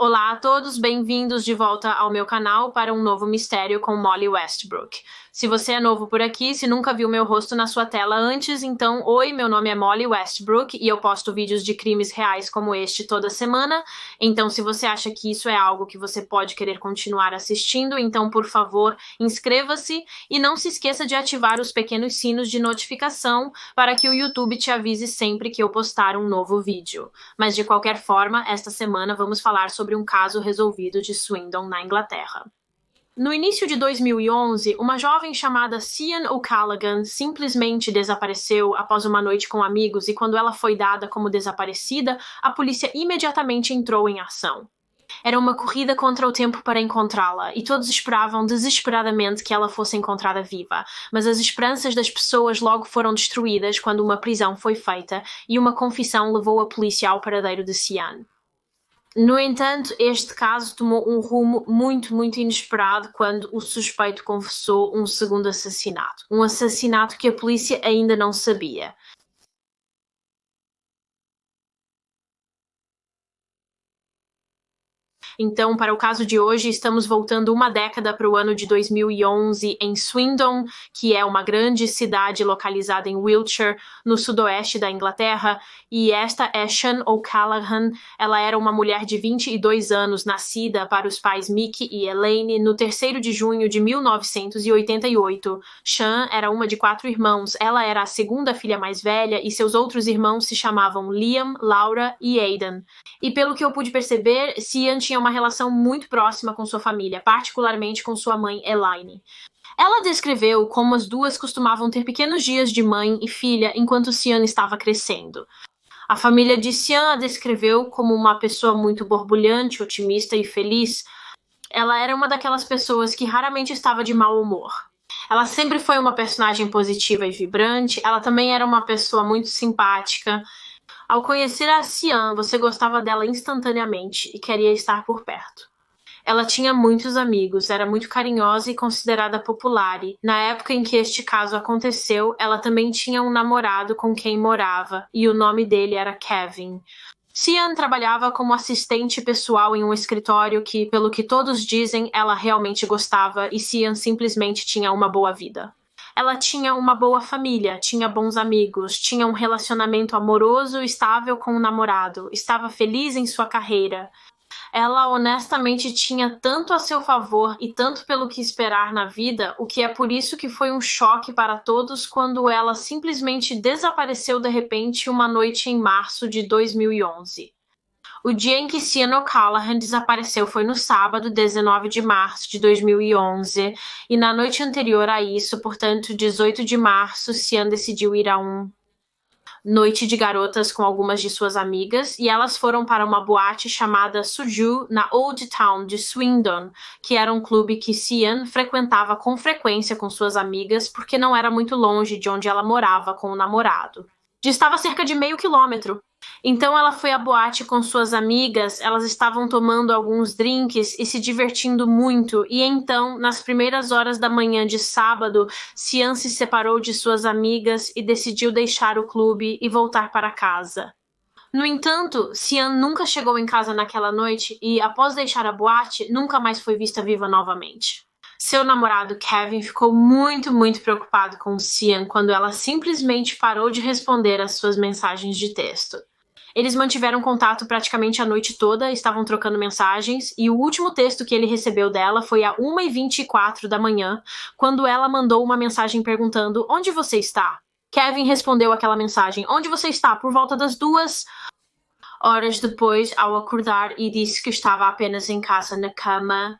Olá a todos, bem-vindos de volta ao meu canal para um novo mistério com Molly Westbrook. Se você é novo por aqui, se nunca viu meu rosto na sua tela antes, então, oi, meu nome é Molly Westbrook e eu posto vídeos de crimes reais como este toda semana. Então, se você acha que isso é algo que você pode querer continuar assistindo, então, por favor, inscreva-se e não se esqueça de ativar os pequenos sinos de notificação para que o YouTube te avise sempre que eu postar um novo vídeo. Mas, de qualquer forma, esta semana vamos falar sobre um caso resolvido de Swindon na Inglaterra. No início de 2011, uma jovem chamada Sian O'Callaghan simplesmente desapareceu após uma noite com amigos e quando ela foi dada como desaparecida, a polícia imediatamente entrou em ação. Era uma corrida contra o tempo para encontrá-la, e todos esperavam desesperadamente que ela fosse encontrada viva, mas as esperanças das pessoas logo foram destruídas quando uma prisão foi feita e uma confissão levou a polícia ao paradeiro de Sian. No entanto, este caso tomou um rumo muito inesperado quando o suspeito confessou um segundo assassinato. Um assassinato que a polícia ainda não sabia. Então, para o caso de hoje, estamos voltando uma década para o ano de 2011 em Swindon, que é uma grande cidade localizada em Wiltshire, no sudoeste da Inglaterra, e esta é Sian O'Callaghan. Ela era uma mulher de 22 anos, nascida para os pais Mickey e Elaine no 3º de junho de 1988. Sian era uma de 4 irmãos, ela era a segunda filha mais velha e seus outros irmãos se chamavam Liam, Laura e Aidan. E pelo que eu pude perceber, Sian tinha uma relação muito próxima com sua família, particularmente com sua mãe Elaine. Ela descreveu como as duas costumavam ter pequenos dias de mãe e filha enquanto Sian estava crescendo. A família de Sian a descreveu como uma pessoa muito borbulhante, otimista e feliz. Ela era uma daquelas pessoas que raramente estava de mau humor. Ela sempre foi uma personagem positiva e vibrante, ela também era uma pessoa muito simpática. Ao conhecer a Sian, você gostava dela instantaneamente e queria estar por perto. Ela tinha muitos amigos, era muito carinhosa e considerada popular e, na época em que este caso aconteceu, ela também tinha um namorado com quem morava e o nome dele era Kevin. Sian trabalhava como assistente pessoal em um escritório que, pelo que todos dizem, ela realmente gostava e Sian simplesmente tinha uma boa vida. Ela tinha uma boa família, tinha bons amigos, tinha um relacionamento amoroso e estável com o namorado, estava feliz em sua carreira. Ela honestamente tinha tanto a seu favor e tanto pelo que esperar na vida, o que é por isso que foi um choque para todos quando ela simplesmente desapareceu de repente uma noite em março de 2011. O dia em que Sian O'Callaghan desapareceu foi no sábado, 19 de março de 2011, e na noite anterior a isso, portanto, 18 de março, Sian decidiu ir a uma noite de garotas com algumas de suas amigas, e elas foram para uma boate chamada Suju, na Old Town de Swindon, que era um clube que Sian frequentava com frequência com suas amigas, porque não era muito longe de onde ela morava com o namorado. Distava cerca de meio quilômetro. Então ela foi à boate com suas amigas, elas estavam tomando alguns drinks e se divertindo muito, e então, nas primeiras horas da manhã de sábado, Sian se separou de suas amigas e decidiu deixar o clube e voltar para casa. No entanto, Sian nunca chegou em casa naquela noite e, após deixar a boate, nunca mais foi vista viva novamente. Seu namorado Kevin ficou muito preocupado com Sian quando ela simplesmente parou de responder às suas mensagens de texto. Eles mantiveram contato praticamente a noite toda, estavam trocando mensagens, e o último texto que ele recebeu dela foi às 1h24 da manhã, quando ela mandou uma mensagem perguntando: "Onde você está?" Kevin respondeu aquela mensagem: "Onde você está?" por volta das 2 horas depois, ao acordar, e disse que estava apenas em casa na cama.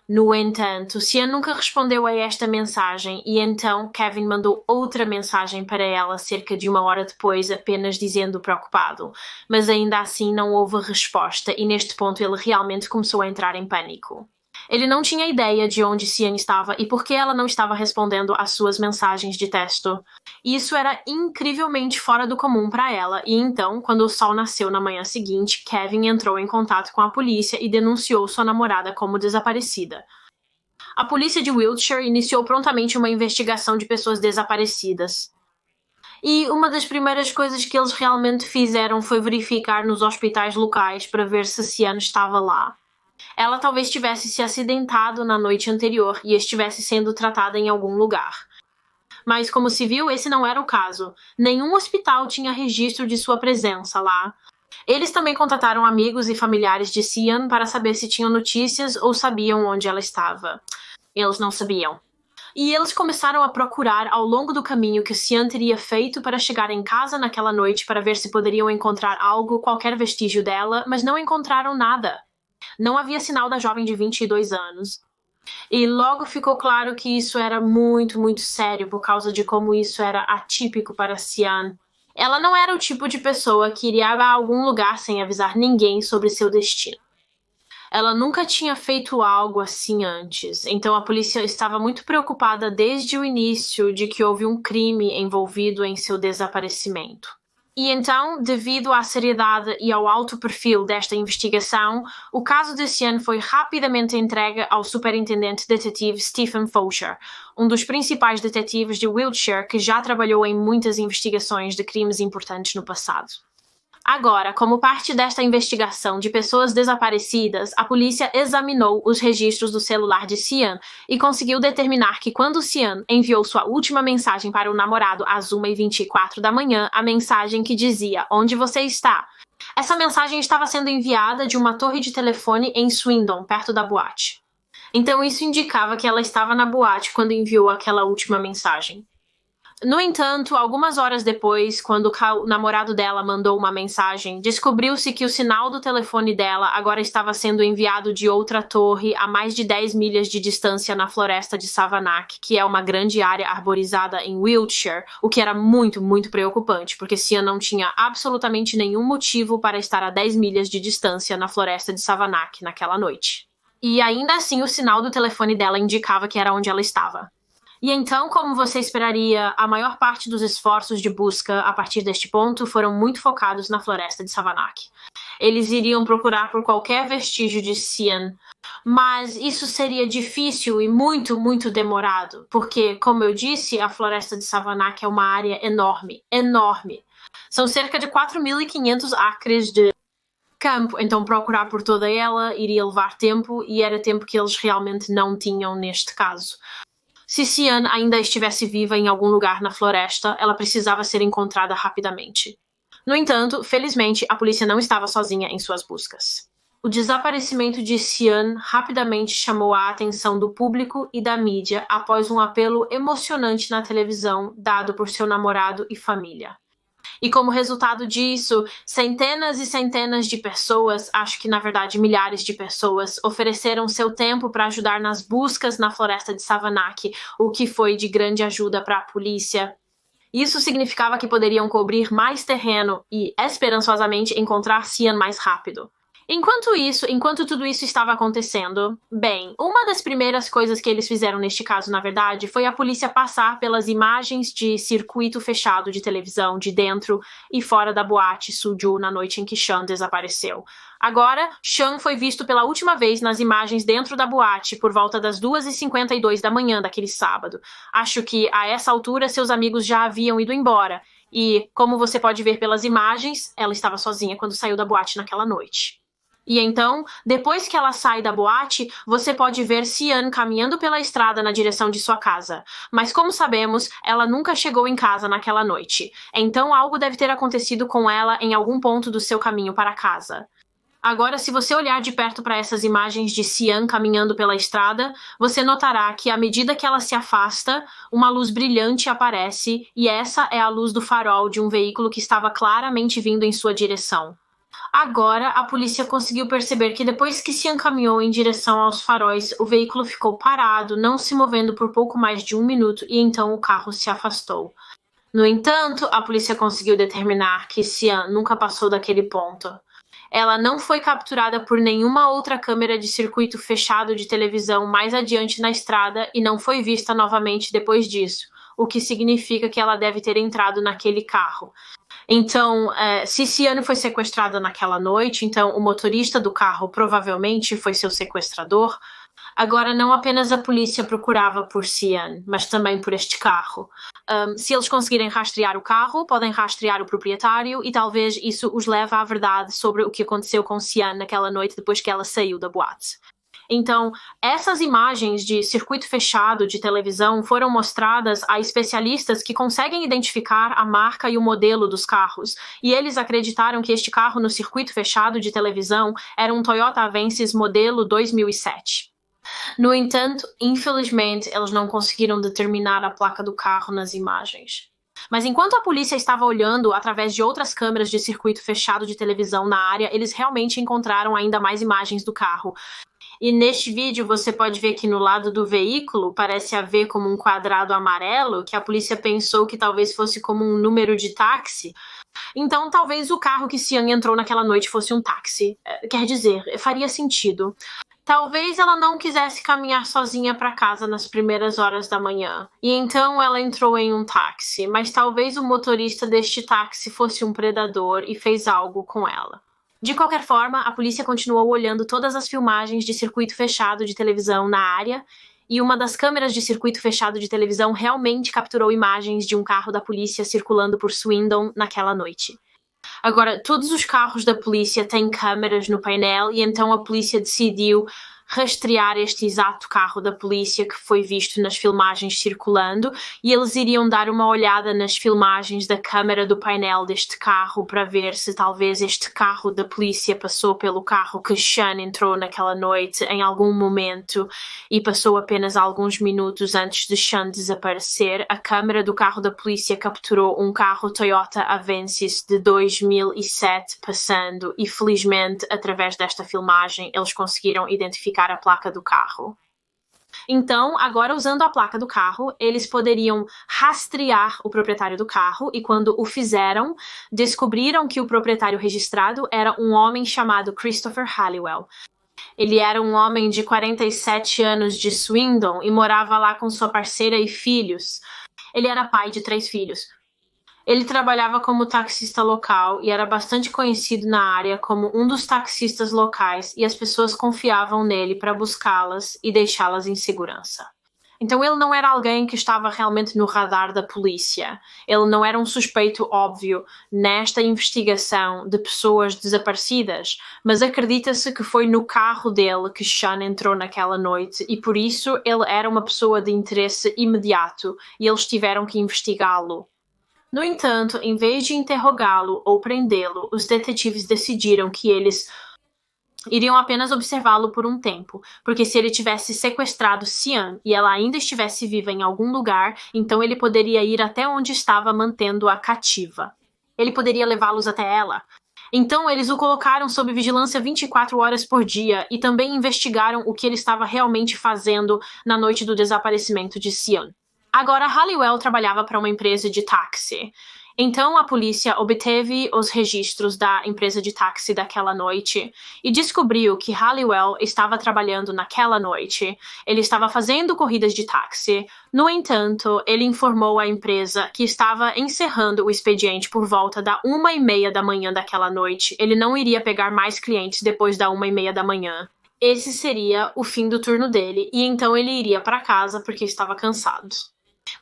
No entanto, Sian nunca respondeu a esta mensagem e então Kevin mandou outra mensagem para ela cerca de 1 hora depois, apenas dizendo preocupado. Mas ainda assim não houve resposta e neste ponto ele realmente começou a entrar em pânico. Ele não tinha ideia de onde Sian estava e por que ela não estava respondendo às suas mensagens de texto. Isso era incrivelmente fora do comum para ela, e então, quando o sol nasceu na manhã seguinte, Kevin entrou em contato com a polícia e denunciou sua namorada como desaparecida. A polícia de Wiltshire iniciou prontamente uma investigação de pessoas desaparecidas. E uma das primeiras coisas que eles realmente fizeram foi verificar nos hospitais locais para ver se Sian estava lá. Ela talvez tivesse se acidentado na noite anterior e estivesse sendo tratada em algum lugar. Mas, como se viu, esse não era o caso. Nenhum hospital tinha registro de sua presença lá. Eles também contataram amigos e familiares de Sian para saber se tinham notícias ou sabiam onde ela estava. Eles não sabiam. E eles começaram a procurar ao longo do caminho que Sian teria feito para chegar em casa naquela noite para ver se poderiam encontrar algo, qualquer vestígio dela, mas não encontraram nada. Não havia sinal da jovem de 22 anos. E logo ficou claro que isso era muito, muito sério por causa de como isso era atípico para Sian. Ela não era o tipo de pessoa que iria a algum lugar sem avisar ninguém sobre seu destino. Ela nunca tinha feito algo assim antes, então a polícia estava muito preocupada desde o início de que houve um crime envolvido em seu desaparecimento. E então, devido à seriedade e ao alto perfil desta investigação, o caso de Sian foi rapidamente entregue ao superintendente detetive Stephen Faucher, um dos principais detetives de Wiltshire que já trabalhou em muitas investigações de crimes importantes no passado. Agora, como parte desta investigação de pessoas desaparecidas, a polícia examinou os registros do celular de Sian e conseguiu determinar que quando Sian enviou sua última mensagem para o namorado às 1h24 da manhã, a mensagem que dizia "Onde você está?", essa mensagem estava sendo enviada de uma torre de telefone em Swindon, perto da boate. Então isso indicava que ela estava na boate quando enviou aquela última mensagem. No entanto, algumas horas depois, quando o namorado dela mandou uma mensagem, descobriu-se que o sinal do telefone dela agora estava sendo enviado de outra torre a mais de 10 milhas de distância na floresta de Savanack, que é uma grande área arborizada em Wiltshire, o que era muito, muito preocupante, porque Sian não tinha absolutamente nenhum motivo para estar a 10 milhas de distância na floresta de Savanack naquela noite. E ainda assim, o sinal do telefone dela indicava que era onde ela estava. E então, como você esperaria, a maior parte dos esforços de busca a partir deste ponto foram muito focados na floresta de Savanack. Eles iriam procurar por qualquer vestígio de Sian, mas isso seria difícil e muito, muito demorado, porque, como eu disse, a floresta de Savanack é uma área enorme, enorme. São cerca de 4.500 acres de campo, então procurar por toda ela iria levar tempo e era tempo que eles realmente não tinham neste caso. Se Sian ainda estivesse viva em algum lugar na floresta, ela precisava ser encontrada rapidamente. No entanto, felizmente, a polícia não estava sozinha em suas buscas. O desaparecimento de Sian rapidamente chamou a atenção do público e da mídia após um apelo emocionante na televisão dado por seu namorado e família. E como resultado disso, centenas e centenas de pessoas, acho que na verdade milhares de pessoas, ofereceram seu tempo para ajudar nas buscas na floresta de Savanack, o que foi de grande ajuda para a polícia. Isso significava que poderiam cobrir mais terreno e, esperançosamente, encontrar Sian mais rápido. Enquanto tudo isso estava acontecendo, bem, uma das primeiras coisas que eles fizeram neste caso, na verdade, foi a polícia passar pelas imagens de circuito fechado de televisão de dentro e fora da boate Suju na noite em que Sean desapareceu. Agora, Sean foi visto pela última vez nas imagens dentro da boate por volta das 2h52 da manhã daquele sábado. Acho que, a essa altura, seus amigos já haviam ido embora. E, como você pode ver pelas imagens, ela estava sozinha quando saiu da boate naquela noite. E então, depois que ela sai da boate, você pode ver Sian caminhando pela estrada na direção de sua casa. Mas como sabemos, ela nunca chegou em casa naquela noite. Então algo deve ter acontecido com ela em algum ponto do seu caminho para casa. Agora, se você olhar de perto para essas imagens de Sian caminhando pela estrada, você notará que à medida que ela se afasta, uma luz brilhante aparece e essa é a luz do farol de um veículo que estava claramente vindo em sua direção. Agora, a polícia conseguiu perceber que depois que Sian caminhou em direção aos faróis, o veículo ficou parado, não se movendo por pouco mais de 1 minuto e então o carro se afastou. No entanto, a polícia conseguiu determinar que Sian nunca passou daquele ponto. Ela não foi capturada por nenhuma outra câmera de circuito fechado de televisão mais adiante na estrada e não foi vista novamente depois disso, o que significa que ela deve ter entrado naquele carro. Então, se Sian foi sequestrada naquela noite, então o motorista do carro provavelmente foi seu sequestrador, Agora, não apenas a polícia procurava por Cian, mas também por este carro. Se eles conseguirem rastrear o carro, podem rastrear o proprietário e talvez isso os leve à verdade sobre o que aconteceu com Cian naquela noite depois que ela saiu da boate. Então, essas imagens de circuito fechado de televisão foram mostradas a especialistas que conseguem identificar a marca e o modelo dos carros, e eles acreditaram que este carro no circuito fechado de televisão era um Toyota Avensis modelo 2007. No entanto, infelizmente, eles não conseguiram determinar a placa do carro nas imagens. Mas enquanto a polícia estava olhando através de outras câmeras de circuito fechado de televisão na área, eles realmente encontraram ainda mais imagens do carro. E neste vídeo você pode ver que no lado do veículo parece haver como um quadrado amarelo que a polícia pensou que talvez fosse como um número de táxi. Então talvez o carro que Cian entrou naquela noite fosse um táxi. Quer dizer, faria sentido. Talvez ela não quisesse caminhar sozinha para casa nas primeiras horas da manhã, e então ela entrou em um táxi, mas talvez o motorista deste táxi fosse um predador e fez algo com ela. De qualquer forma, a polícia continuou olhando todas as filmagens de circuito fechado de televisão na área, e uma das câmeras de circuito fechado de televisão realmente capturou imagens de um carro da polícia circulando por Swindon naquela noite. Agora, todos os carros da polícia têm câmeras no painel e então a polícia decidiu rastrear este exato carro da polícia que foi visto nas filmagens circulando e eles iriam dar uma olhada nas filmagens da câmera do painel deste carro para ver se talvez este carro da polícia passou pelo carro que Sean entrou naquela noite em algum momento e passou apenas alguns minutos antes de Sean desaparecer. A câmera do carro da polícia capturou um carro Toyota Avensis de 2007 passando e felizmente através desta filmagem eles conseguiram identificar a placa do carro. Então, agora usando a placa do carro, eles poderiam rastrear o proprietário do carro e quando o fizeram, descobriram que o proprietário registrado era um homem chamado Christopher Halliwell. Ele era um homem de 47 anos de Swindon e morava lá com sua parceira e filhos. Ele era pai de 3 filhos. Ele trabalhava como taxista local e era bastante conhecido na área como um dos taxistas locais e as pessoas confiavam nele para buscá-las e deixá-las em segurança. Então ele não era alguém que estava realmente no radar da polícia. Ele não era um suspeito óbvio nesta investigação de pessoas desaparecidas, mas acredita-se que foi no carro dele que Sean entrou naquela noite e por isso ele era uma pessoa de interesse imediato e eles tiveram que investigá-lo. No entanto, em vez de interrogá-lo ou prendê-lo, os detetives decidiram que eles iriam apenas observá-lo por um tempo, porque se ele tivesse sequestrado Cian e ela ainda estivesse viva em algum lugar, então ele poderia ir até onde estava mantendo-a cativa. Ele poderia levá-los até ela. Então eles o colocaram sob vigilância 24 horas por dia e também investigaram o que ele estava realmente fazendo na noite do desaparecimento de Cian. Agora, Halliwell trabalhava para uma empresa de táxi. Então, a polícia obteve os registros da empresa de táxi daquela noite e descobriu que Halliwell estava trabalhando naquela noite. Ele estava fazendo corridas de táxi. No entanto, ele informou à empresa que estava encerrando o expediente por volta da 1h30 da manhã daquela noite. Ele não iria pegar mais clientes depois da 1h30 da manhã. Esse seria o fim do turno dele e então ele iria para casa porque estava cansado.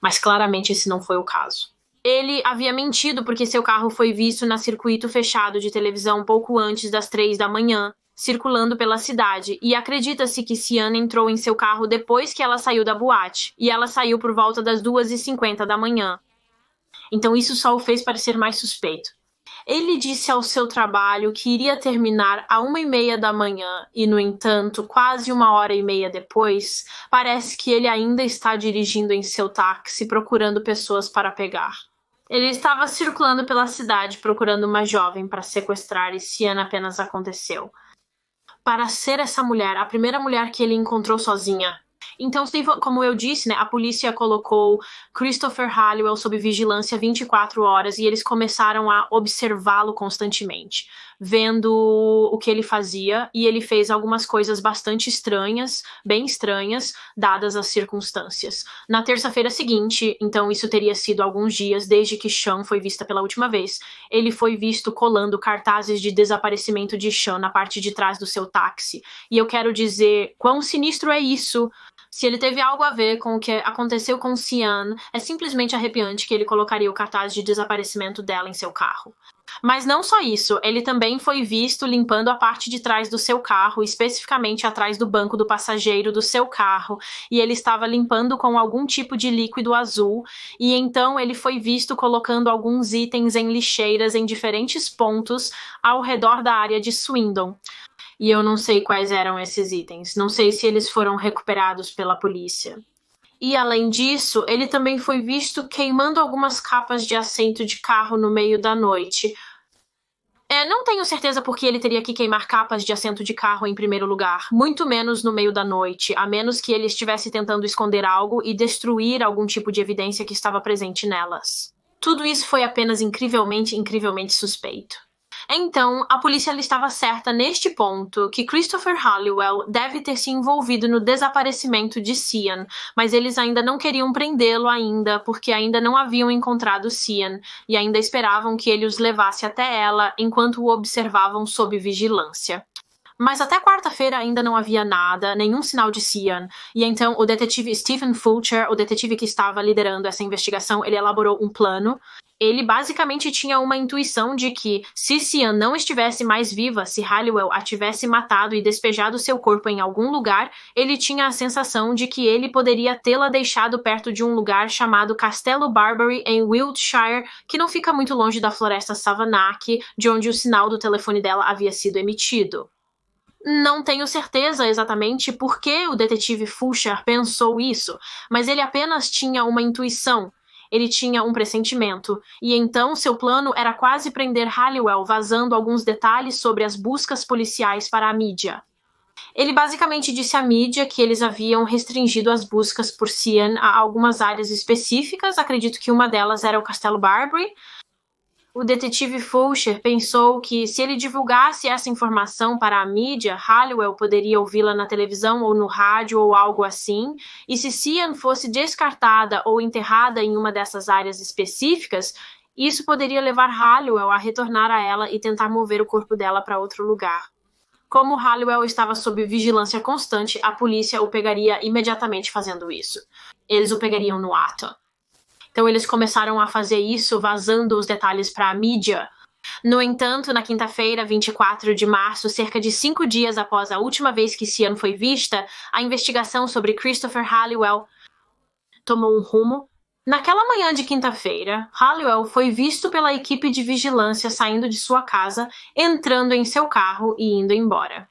Mas claramente esse não foi o caso. Ele havia mentido porque seu carro foi visto no circuito fechado de televisão pouco antes das 3 da manhã, circulando pela cidade, e acredita-se que Cian entrou em seu carro depois que ela saiu da boate, e ela saiu por volta das 2h50 da manhã. Então isso só o fez parecer mais suspeito. Ele disse ao seu trabalho que iria terminar à 1h30 da manhã e, no entanto, quase 1h30 depois, parece que ele ainda está dirigindo em seu táxi procurando pessoas para pegar. Ele estava circulando pela cidade procurando uma jovem para sequestrar e Cian apenas aconteceu. Para ser essa mulher, a primeira mulher que ele encontrou sozinha, Então, como eu disse, né, a polícia colocou Christopher Halliwell sob vigilância 24 horas e eles começaram a observá-lo constantemente, vendo o que ele fazia, e ele fez algumas coisas bastante estranhas, bem estranhas, dadas as circunstâncias. Na terça-feira seguinte, então isso teria sido alguns dias desde que Sean foi vista pela última vez, ele foi visto colando cartazes de desaparecimento de Sean na parte de trás do seu táxi. E eu quero dizer, quão sinistro é isso? Se ele teve algo a ver com o que aconteceu com Sian, é simplesmente arrepiante que ele colocaria o cartaz de desaparecimento dela em seu carro. Mas não só isso, ele também foi visto limpando a parte de trás do seu carro, especificamente atrás do banco do passageiro do seu carro, e ele estava limpando com algum tipo de líquido azul, e então ele foi visto colocando alguns itens em lixeiras em diferentes pontos ao redor da área de Swindon. E eu não sei quais eram esses itens, não sei se eles foram recuperados pela polícia. E além disso, ele também foi visto queimando algumas capas de assento de carro no meio da noite. Não tenho certeza por que ele teria que queimar capas de assento de carro em primeiro lugar, muito menos no meio da noite, a menos que ele estivesse tentando esconder algo e destruir algum tipo de evidência que estava presente nelas. Tudo isso foi apenas incrivelmente suspeito. Então, a polícia estava certa neste ponto que Christopher Halliwell deve ter se envolvido no desaparecimento de Sian, mas eles ainda não queriam prendê-lo ainda, porque ainda não haviam encontrado Sian, e ainda esperavam que ele os levasse até ela enquanto o observavam sob vigilância. Mas até quarta-feira ainda não havia nada, nenhum sinal de Sian, e então o detetive Stephen Fulcher, o detetive que estava liderando essa investigação, ele elaborou um plano. Ele basicamente tinha uma intuição de que, se Sian não estivesse mais viva, se Halliwell a tivesse matado e despejado seu corpo em algum lugar, ele tinha a sensação de que ele poderia tê-la deixado perto de um lugar chamado Castelo Barbury, em Wiltshire, que não fica muito longe da floresta Savannah, de onde o sinal do telefone dela havia sido emitido. Não tenho certeza exatamente por que o detetive Fulcher pensou isso, mas ele apenas tinha uma intuição. Ele tinha um pressentimento, e então seu plano era quase prender Halliwell vazando alguns detalhes sobre as buscas policiais para a mídia. Ele basicamente disse à mídia que eles haviam restringido as buscas por Sian a algumas áreas específicas, acredito que uma delas era o Castelo Barbury. O detetive Fulcher pensou que, se ele divulgasse essa informação para a mídia, Halliwell poderia ouvi-la na televisão ou no rádio ou algo assim, e se Sian fosse descartada ou enterrada em uma dessas áreas específicas, isso poderia levar Halliwell a retornar a ela e tentar mover o corpo dela para outro lugar. Como Halliwell estava sob vigilância constante, a polícia o pegaria imediatamente fazendo isso. Eles o pegariam no ato. Então eles começaram a fazer isso vazando os detalhes para a mídia. No entanto, na quinta-feira, 24 de março, cerca de 5 dias após a última vez que Sian foi vista, a investigação sobre Christopher Halliwell tomou um rumo. Naquela manhã de quinta-feira, Halliwell foi visto pela equipe de vigilância saindo de sua casa, entrando em seu carro e indo embora.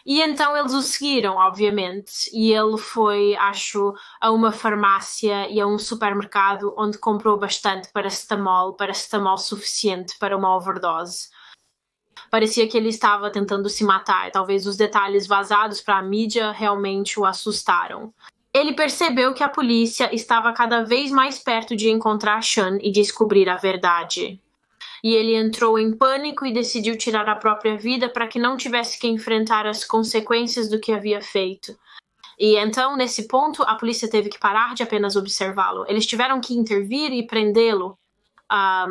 E então eles o seguiram, obviamente, e ele foi, acho, a uma farmácia e a um supermercado onde comprou bastante paracetamol suficiente para uma overdose. Parecia que ele estava tentando se matar, talvez os detalhes vazados para a mídia realmente o assustaram. Ele percebeu que a polícia estava cada vez mais perto de encontrar Sean e descobrir a verdade. E ele entrou em pânico e decidiu tirar a própria vida para que não tivesse que enfrentar as consequências do que havia feito. E então, nesse ponto, a polícia teve que parar de apenas observá-lo. Eles tiveram que intervir e prendê-lo.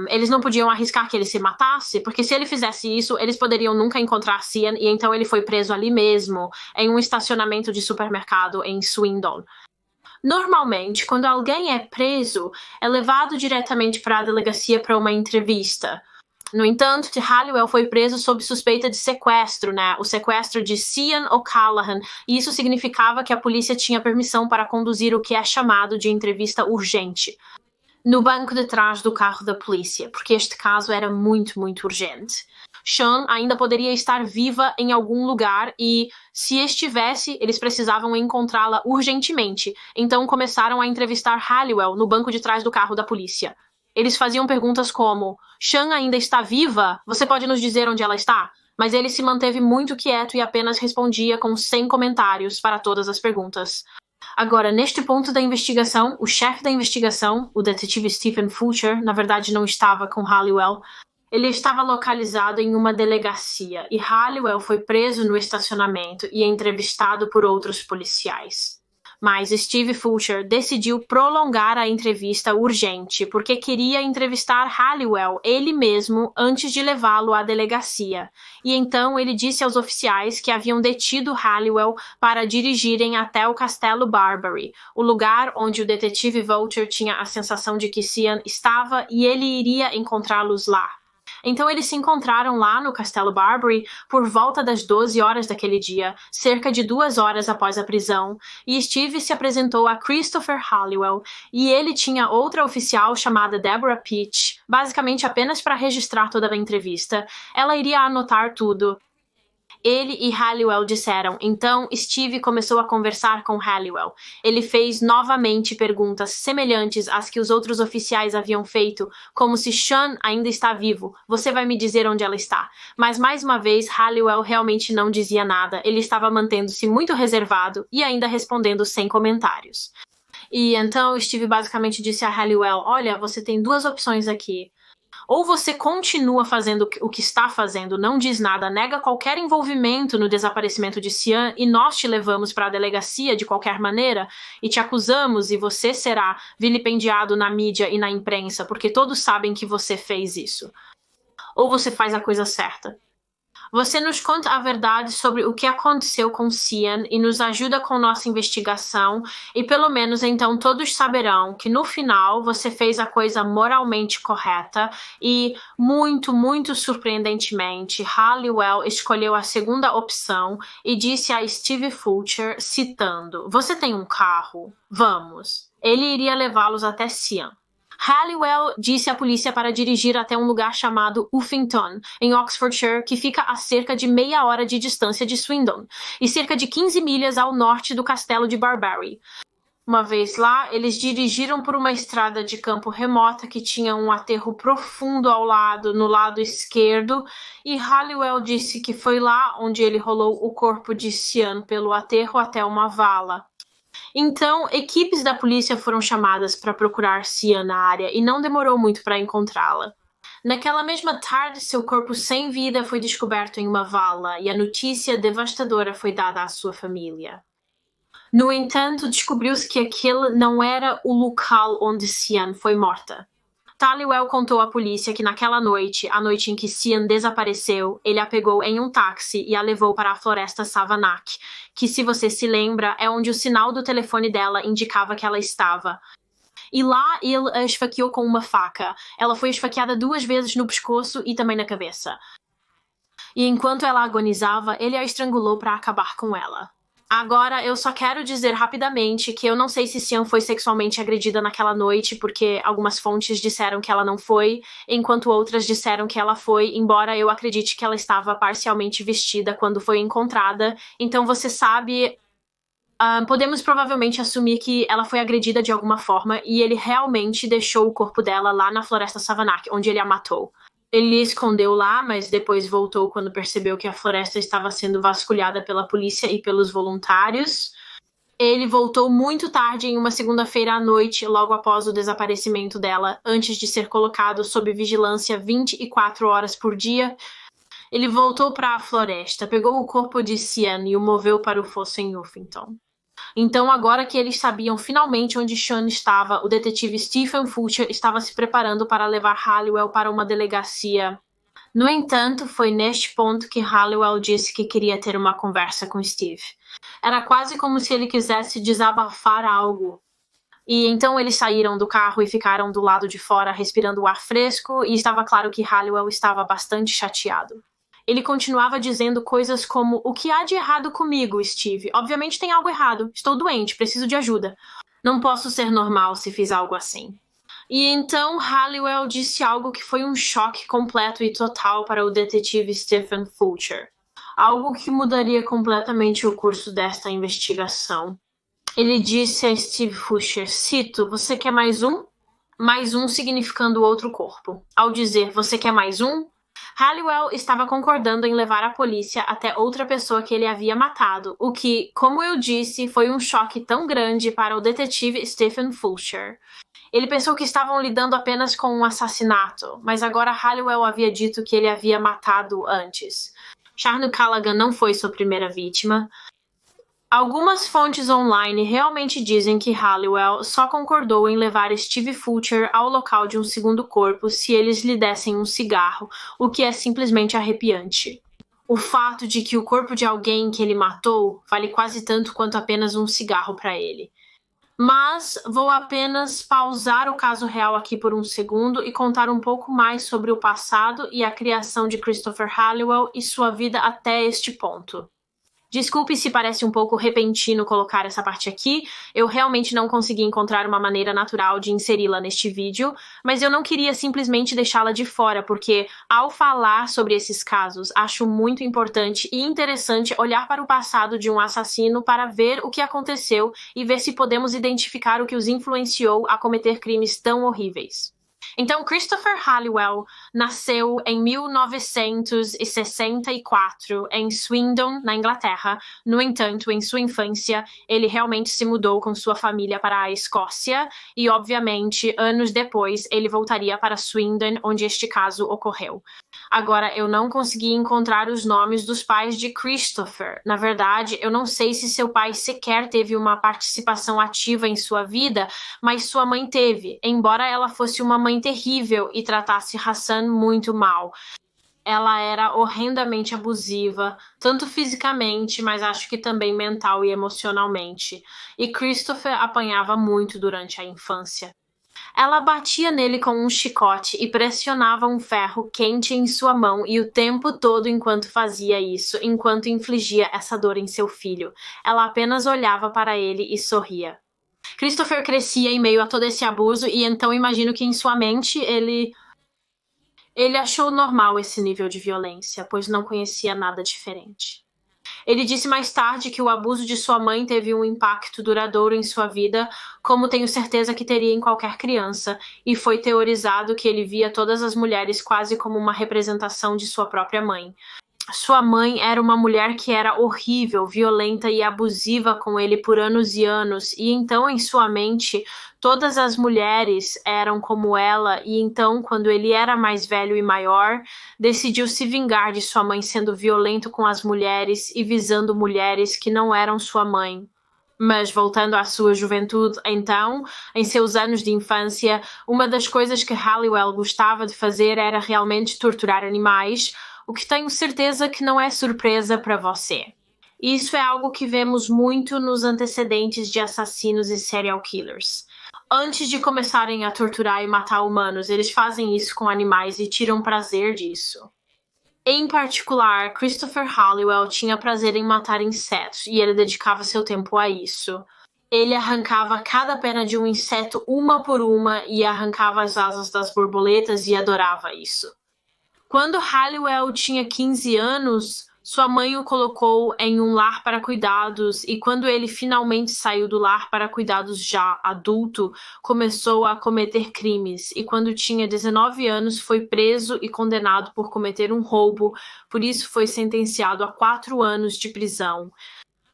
Eles não podiam arriscar que ele se matasse, porque se ele fizesse isso, eles poderiam nunca encontrar Sian, e então ele foi preso ali mesmo, em um estacionamento de supermercado em Swindon. Normalmente, quando alguém é preso, é levado diretamente para a delegacia para uma entrevista. No entanto, Halliwell foi preso sob suspeita de sequestro, o sequestro de Sian O'Callaghan, e isso significava que a polícia tinha permissão para conduzir o que é chamado de entrevista urgente, no banco de trás do carro da polícia, porque este caso era muito urgente. Sean ainda poderia estar viva em algum lugar e, se estivesse, eles precisavam encontrá-la urgentemente. Então começaram a entrevistar Halliwell no banco de trás do carro da polícia. Eles faziam perguntas como: Sean ainda está viva? Você pode nos dizer onde ela está? Mas ele se manteve muito quieto e apenas respondia com 100 comentários para todas as perguntas. Agora, neste ponto da investigação, o chefe da investigação, o detetive Stephen Fulcher, na verdade não estava com Halliwell. Ele estava localizado em uma delegacia e Halliwell foi preso no estacionamento e entrevistado por outros policiais. Mas Steve Fulcher decidiu prolongar a entrevista urgente porque queria entrevistar Halliwell ele mesmo antes de levá-lo à delegacia. E então ele disse aos oficiais que haviam detido Halliwell para dirigirem até o Castelo Barbary, o lugar onde o detetive Vulture tinha a sensação de que Cian estava e ele iria encontrá-los lá. Então eles se encontraram lá no Castelo Barbary por volta das 12 horas daquele dia, cerca de 2 horas após a prisão, e Steve se apresentou a Christopher Halliwell, e ele tinha outra oficial chamada Deborah Peach, basicamente apenas para registrar toda a entrevista. Ela iria anotar tudo. Ele e Halliwell disseram, então Steve começou a conversar com Halliwell. Ele fez novamente perguntas semelhantes às que os outros oficiais haviam feito, como se Sean ainda está vivo, você vai me dizer onde ela está. Mas mais uma vez, Halliwell realmente não dizia nada, ele estava mantendo-se muito reservado e ainda respondendo sem comentários. E então Steve basicamente disse a Halliwell, olha, você tem 2 opções aqui. Ou você continua fazendo o que está fazendo, não diz nada, nega qualquer envolvimento no desaparecimento de Cian e nós te levamos para a delegacia de qualquer maneira e te acusamos e você será vilipendiado na mídia e na imprensa porque todos sabem que você fez isso. Ou você faz a coisa certa. Você nos conta a verdade sobre o que aconteceu com Cian e nos ajuda com nossa investigação e pelo menos então todos saberão que no final você fez a coisa moralmente correta e muito, muito surpreendentemente Halliwell escolheu a segunda opção e disse a Steve Fulcher, citando, você tem um carro? Vamos. Ele iria levá-los até Cian. Halliwell disse à polícia para dirigir até um lugar chamado Uffington, em Oxfordshire, que fica a cerca de meia hora de distância de Swindon, e cerca de 15 milhas ao norte do castelo de Barbary. Uma vez lá, eles dirigiram por uma estrada de campo remota que tinha um aterro profundo ao lado, no lado esquerdo, e Halliwell disse que foi lá onde ele rolou o corpo de Cian pelo aterro até uma vala. Então, equipes da polícia foram chamadas para procurar Cian na área e não demorou muito para encontrá-la. Naquela mesma tarde, seu corpo sem vida foi descoberto em uma vala e a notícia devastadora foi dada à sua família. No entanto, descobriu-se que aquele não era o local onde Cian foi morta. Halliwell contou à polícia que naquela noite, a noite em que Cian desapareceu, ele a pegou em um táxi e a levou para a floresta Savanac, que, se você se lembra, é onde o sinal do telefone dela indicava que ela estava. E lá ele a esfaqueou com uma faca. Ela foi esfaqueada 2 vezes no pescoço e também na cabeça. E enquanto ela agonizava, ele a estrangulou para acabar com ela. Agora, eu só quero dizer rapidamente que eu não sei se Cian foi sexualmente agredida naquela noite, porque algumas fontes disseram que ela não foi, enquanto outras disseram que ela foi, embora eu acredite que ela estava parcialmente vestida quando foi encontrada. Então, você sabe, podemos provavelmente assumir que ela foi agredida de alguma forma e ele realmente deixou o corpo dela lá na floresta Savanac, onde ele a matou. Ele escondeu lá, mas depois voltou quando percebeu que a floresta estava sendo vasculhada pela polícia e pelos voluntários. Ele voltou muito tarde em uma segunda-feira à noite, logo após o desaparecimento dela, antes de ser colocado sob vigilância 24 horas por dia. Ele voltou para a floresta, pegou o corpo de Cian e o moveu para o fosso em Uffington. Então, agora que eles sabiam finalmente onde Sean estava, o detetive Stephen Fulcher estava se preparando para levar Halliwell para uma delegacia. No entanto, foi neste ponto que Halliwell disse que queria ter uma conversa com Steve. Era quase como se ele quisesse desabafar algo. E então eles saíram do carro e ficaram do lado de fora respirando o ar fresco, e estava claro que Halliwell estava bastante chateado. Ele continuava dizendo coisas como, o que há de errado comigo, Steve? Obviamente tem algo errado. Estou doente, preciso de ajuda. Não posso ser normal se fiz algo assim. E então Halliwell disse algo que foi um choque completo e total para o detetive Stephen Fulcher. Algo que mudaria completamente o curso desta investigação. Ele disse a Steve Fulcher, cito, você quer mais um? Mais um significando outro corpo. Ao dizer, você quer mais um? Halliwell estava concordando em levar a polícia até outra pessoa que ele havia matado, o que, como eu disse, foi um choque tão grande para o detetive Stephen Fulcher. Ele pensou que estavam lidando apenas com um assassinato, mas agora Halliwell havia dito que ele havia matado antes. Charney Callaghan não foi sua primeira vítima. Algumas fontes online realmente dizem que Halliwell só concordou em levar Steve Fulcher ao local de um segundo corpo se eles lhe dessem um cigarro, o que é simplesmente arrepiante. O fato de que o corpo de alguém que ele matou vale quase tanto quanto apenas um cigarro para ele. Mas vou apenas pausar o caso real aqui por um segundo e contar um pouco mais sobre o passado e a criação de Christopher Halliwell e sua vida até este ponto. Desculpe se parece um pouco repentino colocar essa parte aqui, eu realmente não consegui encontrar uma maneira natural de inseri-la neste vídeo, mas eu não queria simplesmente deixá-la de fora, porque ao falar sobre esses casos, acho muito importante e interessante olhar para o passado de um assassino para ver o que aconteceu e ver se podemos identificar o que os influenciou a cometer crimes tão horríveis. Então, Christopher Halliwell nasceu em 1964 em Swindon, na Inglaterra. No entanto, em sua infância, ele realmente se mudou com sua família para a Escócia e, obviamente, anos depois, ele voltaria para Swindon, onde este caso ocorreu. Agora, eu não consegui encontrar os nomes dos pais de Christopher. Na verdade, eu não sei se seu pai sequer teve uma participação ativa em sua vida, mas sua mãe teve, embora ela fosse uma mãe terrível e tratasse Hassan muito mal. Ela era horrendamente abusiva, tanto fisicamente, mas acho que também mental e emocionalmente. E Christopher apanhava muito durante a infância. Ela batia nele com um chicote e pressionava um ferro quente em sua mão e o tempo todo enquanto fazia isso, enquanto infligia essa dor em seu filho. Ela apenas olhava para ele e sorria. Christopher crescia em meio a todo esse abuso e então imagino que em sua mente ele achou normal esse nível de violência, pois não conhecia nada diferente. Ele disse mais tarde que o abuso de sua mãe teve um impacto duradouro em sua vida, como tenho certeza que teria em qualquer criança, e foi teorizado que ele via todas as mulheres quase como uma representação de sua própria mãe. Sua mãe era uma mulher que era horrível, violenta e abusiva com ele por anos e anos, e então em sua mente todas as mulheres eram como ela, e então quando ele era mais velho e maior, decidiu se vingar de sua mãe sendo violento com as mulheres e visando mulheres que não eram sua mãe. Mas voltando à sua juventude, então, em seus anos de infância, uma das coisas que Halliwell gostava de fazer era realmente torturar animais, o que tenho certeza que não é surpresa para você. Isso é algo que vemos muito nos antecedentes de assassinos e serial killers. Antes de começarem a torturar e matar humanos, eles fazem isso com animais e tiram prazer disso. Em particular, Christopher Halliwell tinha prazer em matar insetos e ele dedicava seu tempo a isso. Ele arrancava cada pena de um inseto uma por uma e arrancava as asas das borboletas e adorava isso. Quando Halliwell tinha 15 anos, sua mãe o colocou em um lar para cuidados e quando ele finalmente saiu do lar para cuidados já adulto, começou a cometer crimes e quando tinha 19 anos foi preso e condenado por cometer um roubo, por isso foi sentenciado a 4 anos de prisão.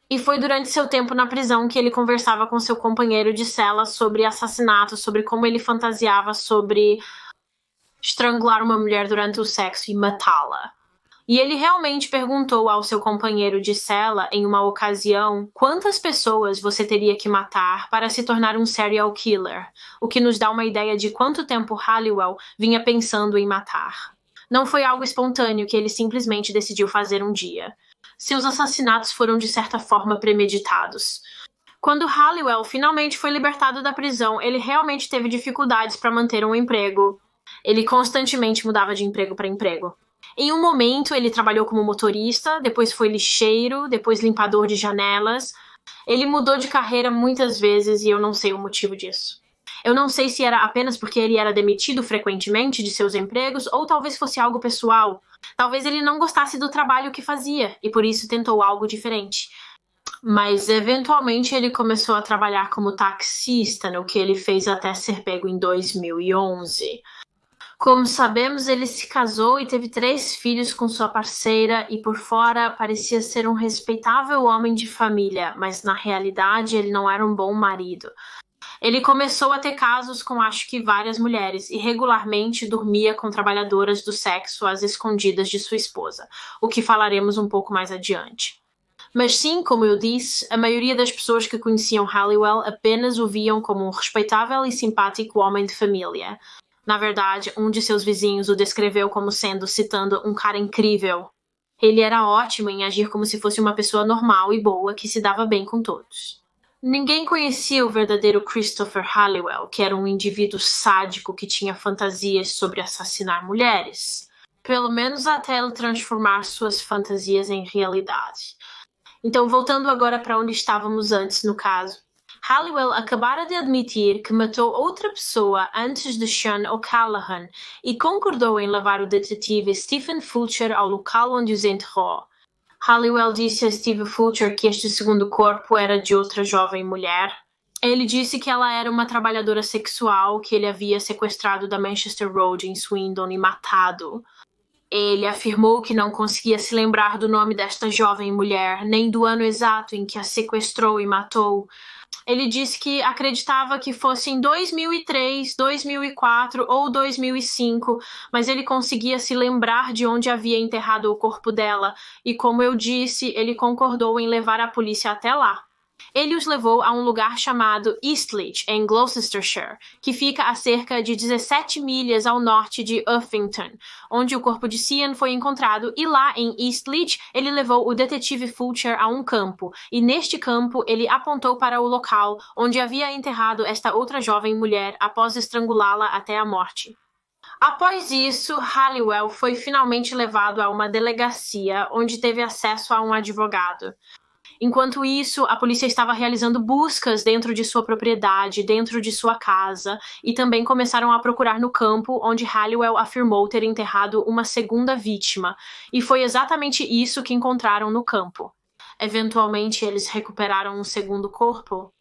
E foi durante seu tempo na prisão que ele conversava com seu companheiro de cela sobre assassinato, sobre como ele fantasiava sobre estrangular uma mulher durante o sexo e matá-la. E ele realmente perguntou ao seu companheiro de cela, em uma ocasião, quantas pessoas você teria que matar para se tornar um serial killer, o que nos dá uma ideia de quanto tempo Halliwell vinha pensando em matar. Não foi algo espontâneo que ele simplesmente decidiu fazer um dia. Seus assassinatos foram de certa forma premeditados. Quando Halliwell finalmente foi libertado da prisão, ele realmente teve dificuldades para manter um emprego. Ele constantemente mudava de emprego para emprego. Em um momento, ele trabalhou como motorista, depois foi lixeiro, depois limpador de janelas. Ele mudou de carreira muitas vezes e eu não sei o motivo disso. Eu não sei se era apenas porque ele era demitido frequentemente de seus empregos ou talvez fosse algo pessoal. Talvez ele não gostasse do trabalho que fazia e por isso tentou algo diferente. Mas eventualmente ele começou a trabalhar como taxista, no que ele fez até ser pego em 2011. Como sabemos, ele se casou e teve 3 filhos com sua parceira e por fora parecia ser um respeitável homem de família, mas na realidade ele não era um bom marido. Ele começou a ter casos com acho que várias mulheres e regularmente dormia com trabalhadoras do sexo às escondidas de sua esposa, o que falaremos um pouco mais adiante. Mas sim, como eu disse, a maioria das pessoas que conheciam Halliwell apenas o viam como um respeitável e simpático homem de família. Na verdade, um de seus vizinhos o descreveu como sendo, citando, um cara incrível. Ele era ótimo em agir como se fosse uma pessoa normal e boa que se dava bem com todos. Ninguém conhecia o verdadeiro Christopher Halliwell, que era um indivíduo sádico que tinha fantasias sobre assassinar mulheres. Pelo menos até ele transformar suas fantasias em realidade. Então, voltando agora para onde estávamos antes no caso. Halliwell acabara de admitir que matou outra pessoa antes de Sean O'Callaghan e concordou em levar o detetive Stephen Fulcher ao local onde os enterrou. Halliwell disse a Steve Fulcher que este segundo corpo era de outra jovem mulher. Ele disse que ela era uma trabalhadora sexual que ele havia sequestrado da Manchester Road em Swindon e matado. Ele afirmou que não conseguia se lembrar do nome desta jovem mulher, nem do ano exato em que a sequestrou e matou. Ele disse que acreditava que fosse em 2003, 2004 ou 2005, mas ele conseguia se lembrar de onde havia enterrado o corpo dela, e como eu disse, ele concordou em levar a polícia até lá. Ele os levou a um lugar chamado Eastleigh, em Gloucestershire, que fica a cerca de 17 milhas ao norte de Uffington, onde o corpo de Cian foi encontrado, e lá em Eastleigh ele levou o detetive Fulcher a um campo, e neste campo ele apontou para o local onde havia enterrado esta outra jovem mulher após estrangulá-la até a morte. Após isso, Halliwell foi finalmente levado a uma delegacia, onde teve acesso a um advogado. Enquanto isso, a polícia estava realizando buscas dentro de sua propriedade, dentro de sua casa, e também começaram a procurar no campo onde Halliwell afirmou ter enterrado uma segunda vítima, e foi exatamente isso que encontraram no campo. Eventualmente, eles recuperaram um segundo corpo.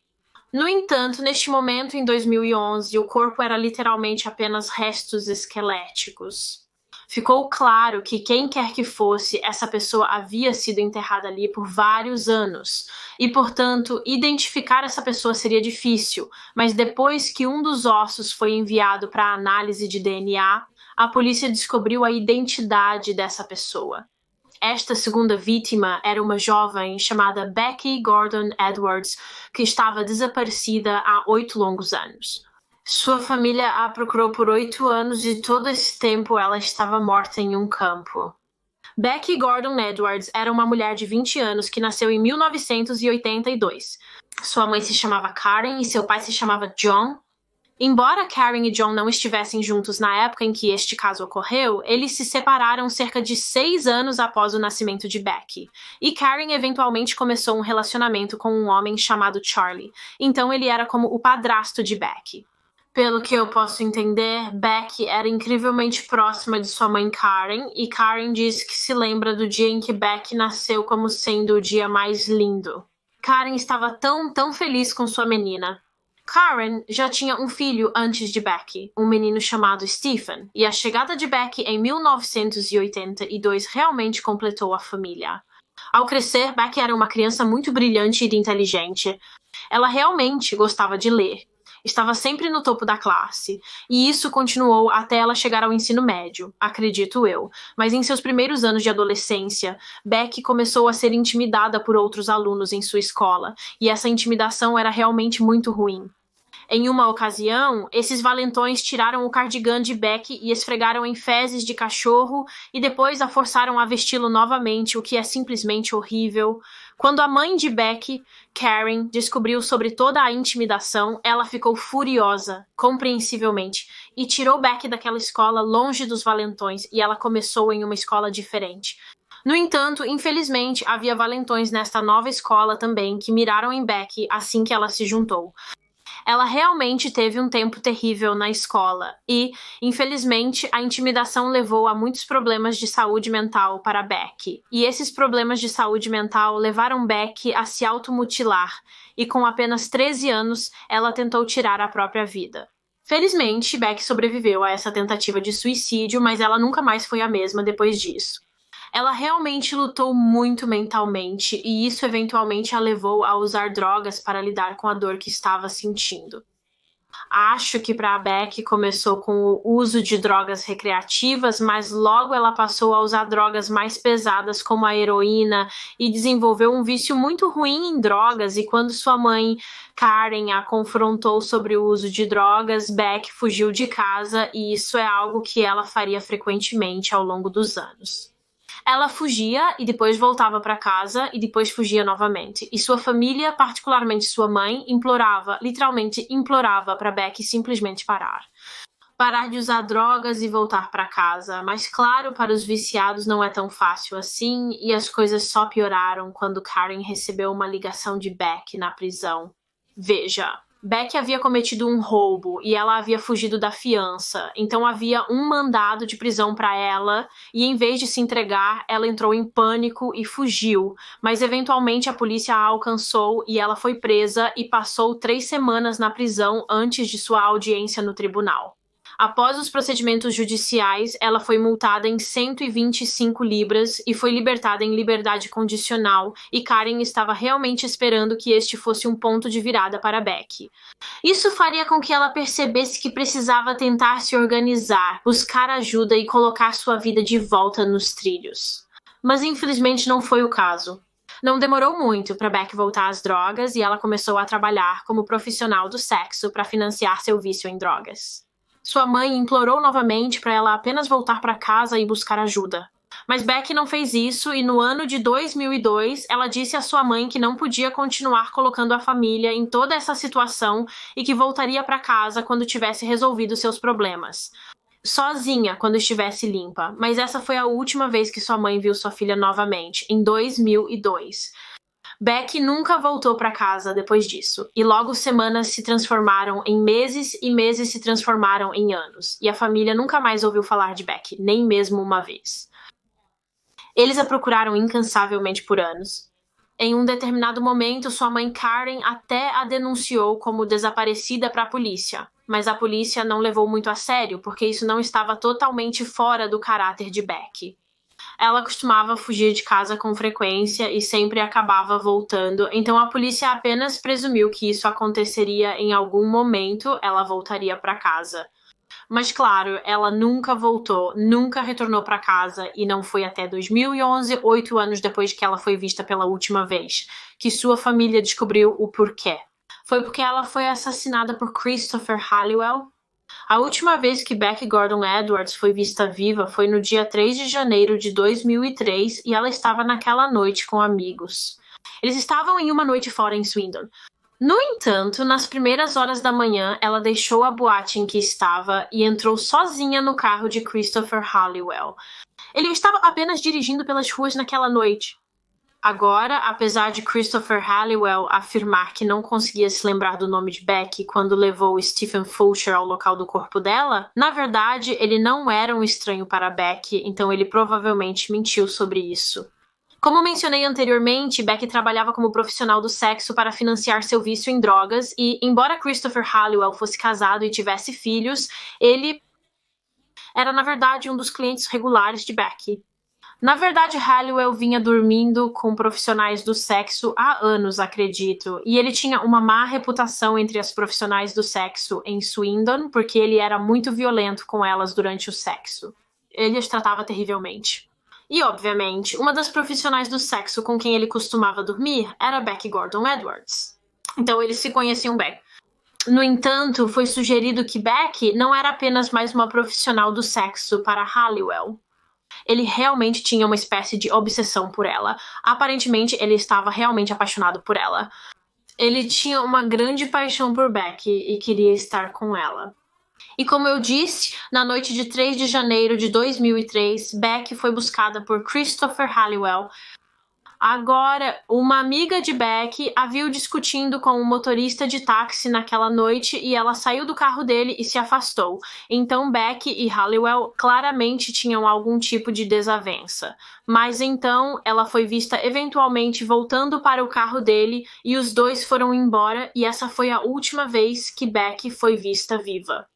No entanto, neste momento, em 2011, o corpo era literalmente apenas restos esqueléticos. Ficou claro que quem quer que fosse, essa pessoa havia sido enterrada ali por vários anos, e, portanto, identificar essa pessoa seria difícil, mas depois que um dos ossos foi enviado para a análise de DNA, a polícia descobriu a identidade dessa pessoa. Esta segunda vítima era uma jovem chamada Becky Gordon Edwards, que estava desaparecida há 8 longos anos. Sua família a procurou por 8 anos e todo esse tempo ela estava morta em um campo. Becky Gordon Edwards era uma mulher de 20 anos que nasceu em 1982. Sua mãe se chamava Karen e seu pai se chamava John. Embora Karen e John não estivessem juntos na época em que este caso ocorreu, eles se separaram cerca de 6 anos após o nascimento de Becky. E Karen eventualmente começou um relacionamento com um homem chamado Charlie, então ele era como o padrasto de Becky. Pelo que eu posso entender, Becky era incrivelmente próxima de sua mãe Karen, e Karen diz que se lembra do dia em que Becky nasceu como sendo o dia mais lindo. Karen estava tão feliz com sua menina. Karen já tinha um filho antes de Becky, um menino chamado Stephen, e a chegada de Becky em 1982 realmente completou a família. Ao crescer, Becky era uma criança muito brilhante e inteligente. Ela realmente gostava de ler. Estava sempre no topo da classe, e isso continuou até ela chegar ao ensino médio, acredito eu. Mas em seus primeiros anos de adolescência, Becky começou a ser intimidada por outros alunos em sua escola, e essa intimidação era realmente muito ruim. Em uma ocasião, esses valentões tiraram o cardigan de Becky e esfregaram em fezes de cachorro e depois a forçaram a vesti-lo novamente, o que é simplesmente horrível. Quando a mãe de Becky, Karen, descobriu sobre toda a intimidação, ela ficou furiosa, compreensivelmente, e tirou Becky daquela escola longe dos valentões e ela começou em uma escola diferente. No entanto, infelizmente, havia valentões nesta nova escola também que miraram em Becky assim que ela se juntou. Ela realmente teve um tempo terrível na escola e, infelizmente, a intimidação levou a muitos problemas de saúde mental para Becky. E esses problemas de saúde mental levaram Becky a se automutilar e, com apenas 13 anos, ela tentou tirar a própria vida. Felizmente, Beck sobreviveu a essa tentativa de suicídio, mas ela nunca mais foi a mesma depois disso. Ela realmente lutou muito mentalmente e isso eventualmente a levou a usar drogas para lidar com a dor que estava sentindo. Acho que para a Beck começou com o uso de drogas recreativas, mas logo ela passou a usar drogas mais pesadas como a heroína e desenvolveu um vício muito ruim em drogas. E quando sua mãe, Karen, a confrontou sobre o uso de drogas, Beck fugiu de casa e isso é algo que ela faria frequentemente ao longo dos anos. Ela fugia e depois voltava para casa e depois fugia novamente. E sua família, particularmente sua mãe, literalmente implorava para Beck simplesmente parar. Parar de usar drogas e voltar para casa. Mas claro, para os viciados não é tão fácil assim e as coisas só pioraram quando Karen recebeu uma ligação de Beck na prisão. Veja, Beck havia cometido um roubo e ela havia fugido da fiança, então havia um mandado de prisão para ela e em vez de se entregar, ela entrou em pânico e fugiu, mas eventualmente a polícia a alcançou e ela foi presa e passou 3 semanas na prisão antes de sua audiência no tribunal. Após os procedimentos judiciais, ela foi multada em 125 libras e foi libertada em liberdade condicional, e Karen estava realmente esperando que este fosse um ponto de virada para Beck. Isso faria com que ela percebesse que precisava tentar se organizar, buscar ajuda e colocar sua vida de volta nos trilhos. Mas infelizmente não foi o caso. Não demorou muito para Beck voltar às drogas e ela começou a trabalhar como profissional do sexo para financiar seu vício em drogas. Sua mãe implorou novamente para ela apenas voltar para casa e buscar ajuda. Mas Beck não fez isso e no ano de 2002 ela disse à sua mãe que não podia continuar colocando a família em toda essa situação e que voltaria para casa quando tivesse resolvido seus problemas. Sozinha quando estivesse limpa, mas essa foi a última vez que sua mãe viu sua filha novamente, em 2002. Beck nunca voltou para casa depois disso, e logo semanas se transformaram em meses e meses se transformaram em anos, e a família nunca mais ouviu falar de Beck, nem mesmo uma vez. Eles a procuraram incansavelmente por anos. Em um determinado momento, sua mãe Karen até a denunciou como desaparecida para a polícia, mas a polícia não levou muito a sério, porque isso não estava totalmente fora do caráter de Beck. Ela costumava fugir de casa com frequência e sempre acabava voltando, então a polícia apenas presumiu que isso aconteceria em algum momento, ela voltaria para casa. Mas claro, ela nunca voltou, nunca retornou para casa e não foi até 2011, 8 anos depois que ela foi vista pela última vez, que sua família descobriu o porquê. Foi porque ela foi assassinada por Christopher Halliwell. A última vez que Beck Gordon Edwards foi vista viva foi no dia 3 de janeiro de 2003 e ela estava naquela noite com amigos. Eles estavam em uma noite fora em Swindon. No entanto, nas primeiras horas da manhã, ela deixou a boate em que estava e entrou sozinha no carro de Christopher Halliwell. Ele estava apenas dirigindo pelas ruas naquela noite. Agora, apesar de Christopher Halliwell afirmar que não conseguia se lembrar do nome de Beck quando levou Stephen Fulcher ao local do corpo dela, na verdade, ele não era um estranho para Beck, então ele provavelmente mentiu sobre isso. Como mencionei anteriormente, Beck trabalhava como profissional do sexo para financiar seu vício em drogas e, embora Christopher Halliwell fosse casado e tivesse filhos, ele era, na verdade, um dos clientes regulares de Beck. Na verdade, Halliwell vinha dormindo com profissionais do sexo há anos, acredito, e ele tinha uma má reputação entre as profissionais do sexo em Swindon, porque ele era muito violento com elas durante o sexo. Ele as tratava terrivelmente. E, obviamente, uma das profissionais do sexo com quem ele costumava dormir era Beck Gordon Edwards. Então, eles se conheciam bem. No entanto, foi sugerido que Beck não era apenas mais uma profissional do sexo para Halliwell. Ele realmente tinha uma espécie de obsessão por ela. Aparentemente, ele estava realmente apaixonado por ela. Ele tinha uma grande paixão por Beck e queria estar com ela. E como eu disse, na noite de 3 de janeiro de 2003, Beck foi buscada por Christopher Halliwell. Agora, uma amiga de Beck a viu discutindo com um motorista de táxi naquela noite e ela saiu do carro dele e se afastou. Então Beck e Halliwell claramente tinham algum tipo de desavença. Mas então ela foi vista eventualmente voltando para o carro dele e os dois foram embora e essa foi a última vez que Beck foi vista viva.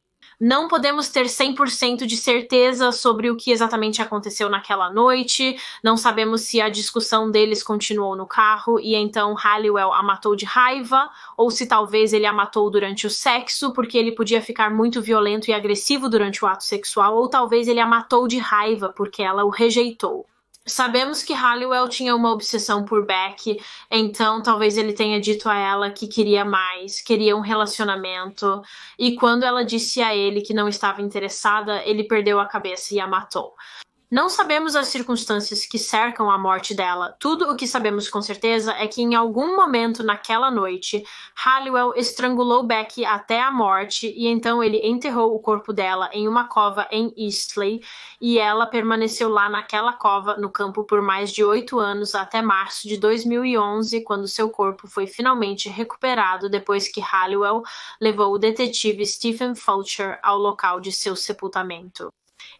Não podemos ter 100% de certeza sobre o que exatamente aconteceu naquela noite, não sabemos se a discussão deles continuou no carro e então Halliwell a matou de raiva, ou se talvez ele a matou durante o sexo, porque ele podia ficar muito violento e agressivo durante o ato sexual, ou talvez ele a matou de raiva porque ela o rejeitou. Sabemos que Halliwell tinha uma obsessão por Beck, então talvez ele tenha dito a ela que queria mais, queria um relacionamento, e quando ela disse a ele que não estava interessada, ele perdeu a cabeça e a matou. Não sabemos as circunstâncias que cercam a morte dela. Tudo o que sabemos com certeza é que em algum momento naquela noite, Halliwell estrangulou Beck até a morte e então ele enterrou o corpo dela em uma cova em Eastleigh e ela permaneceu lá naquela cova no campo por mais de 8 anos até março de 2011, quando seu corpo foi finalmente recuperado depois que Halliwell levou o detetive Stephen Fulcher ao local de seu sepultamento.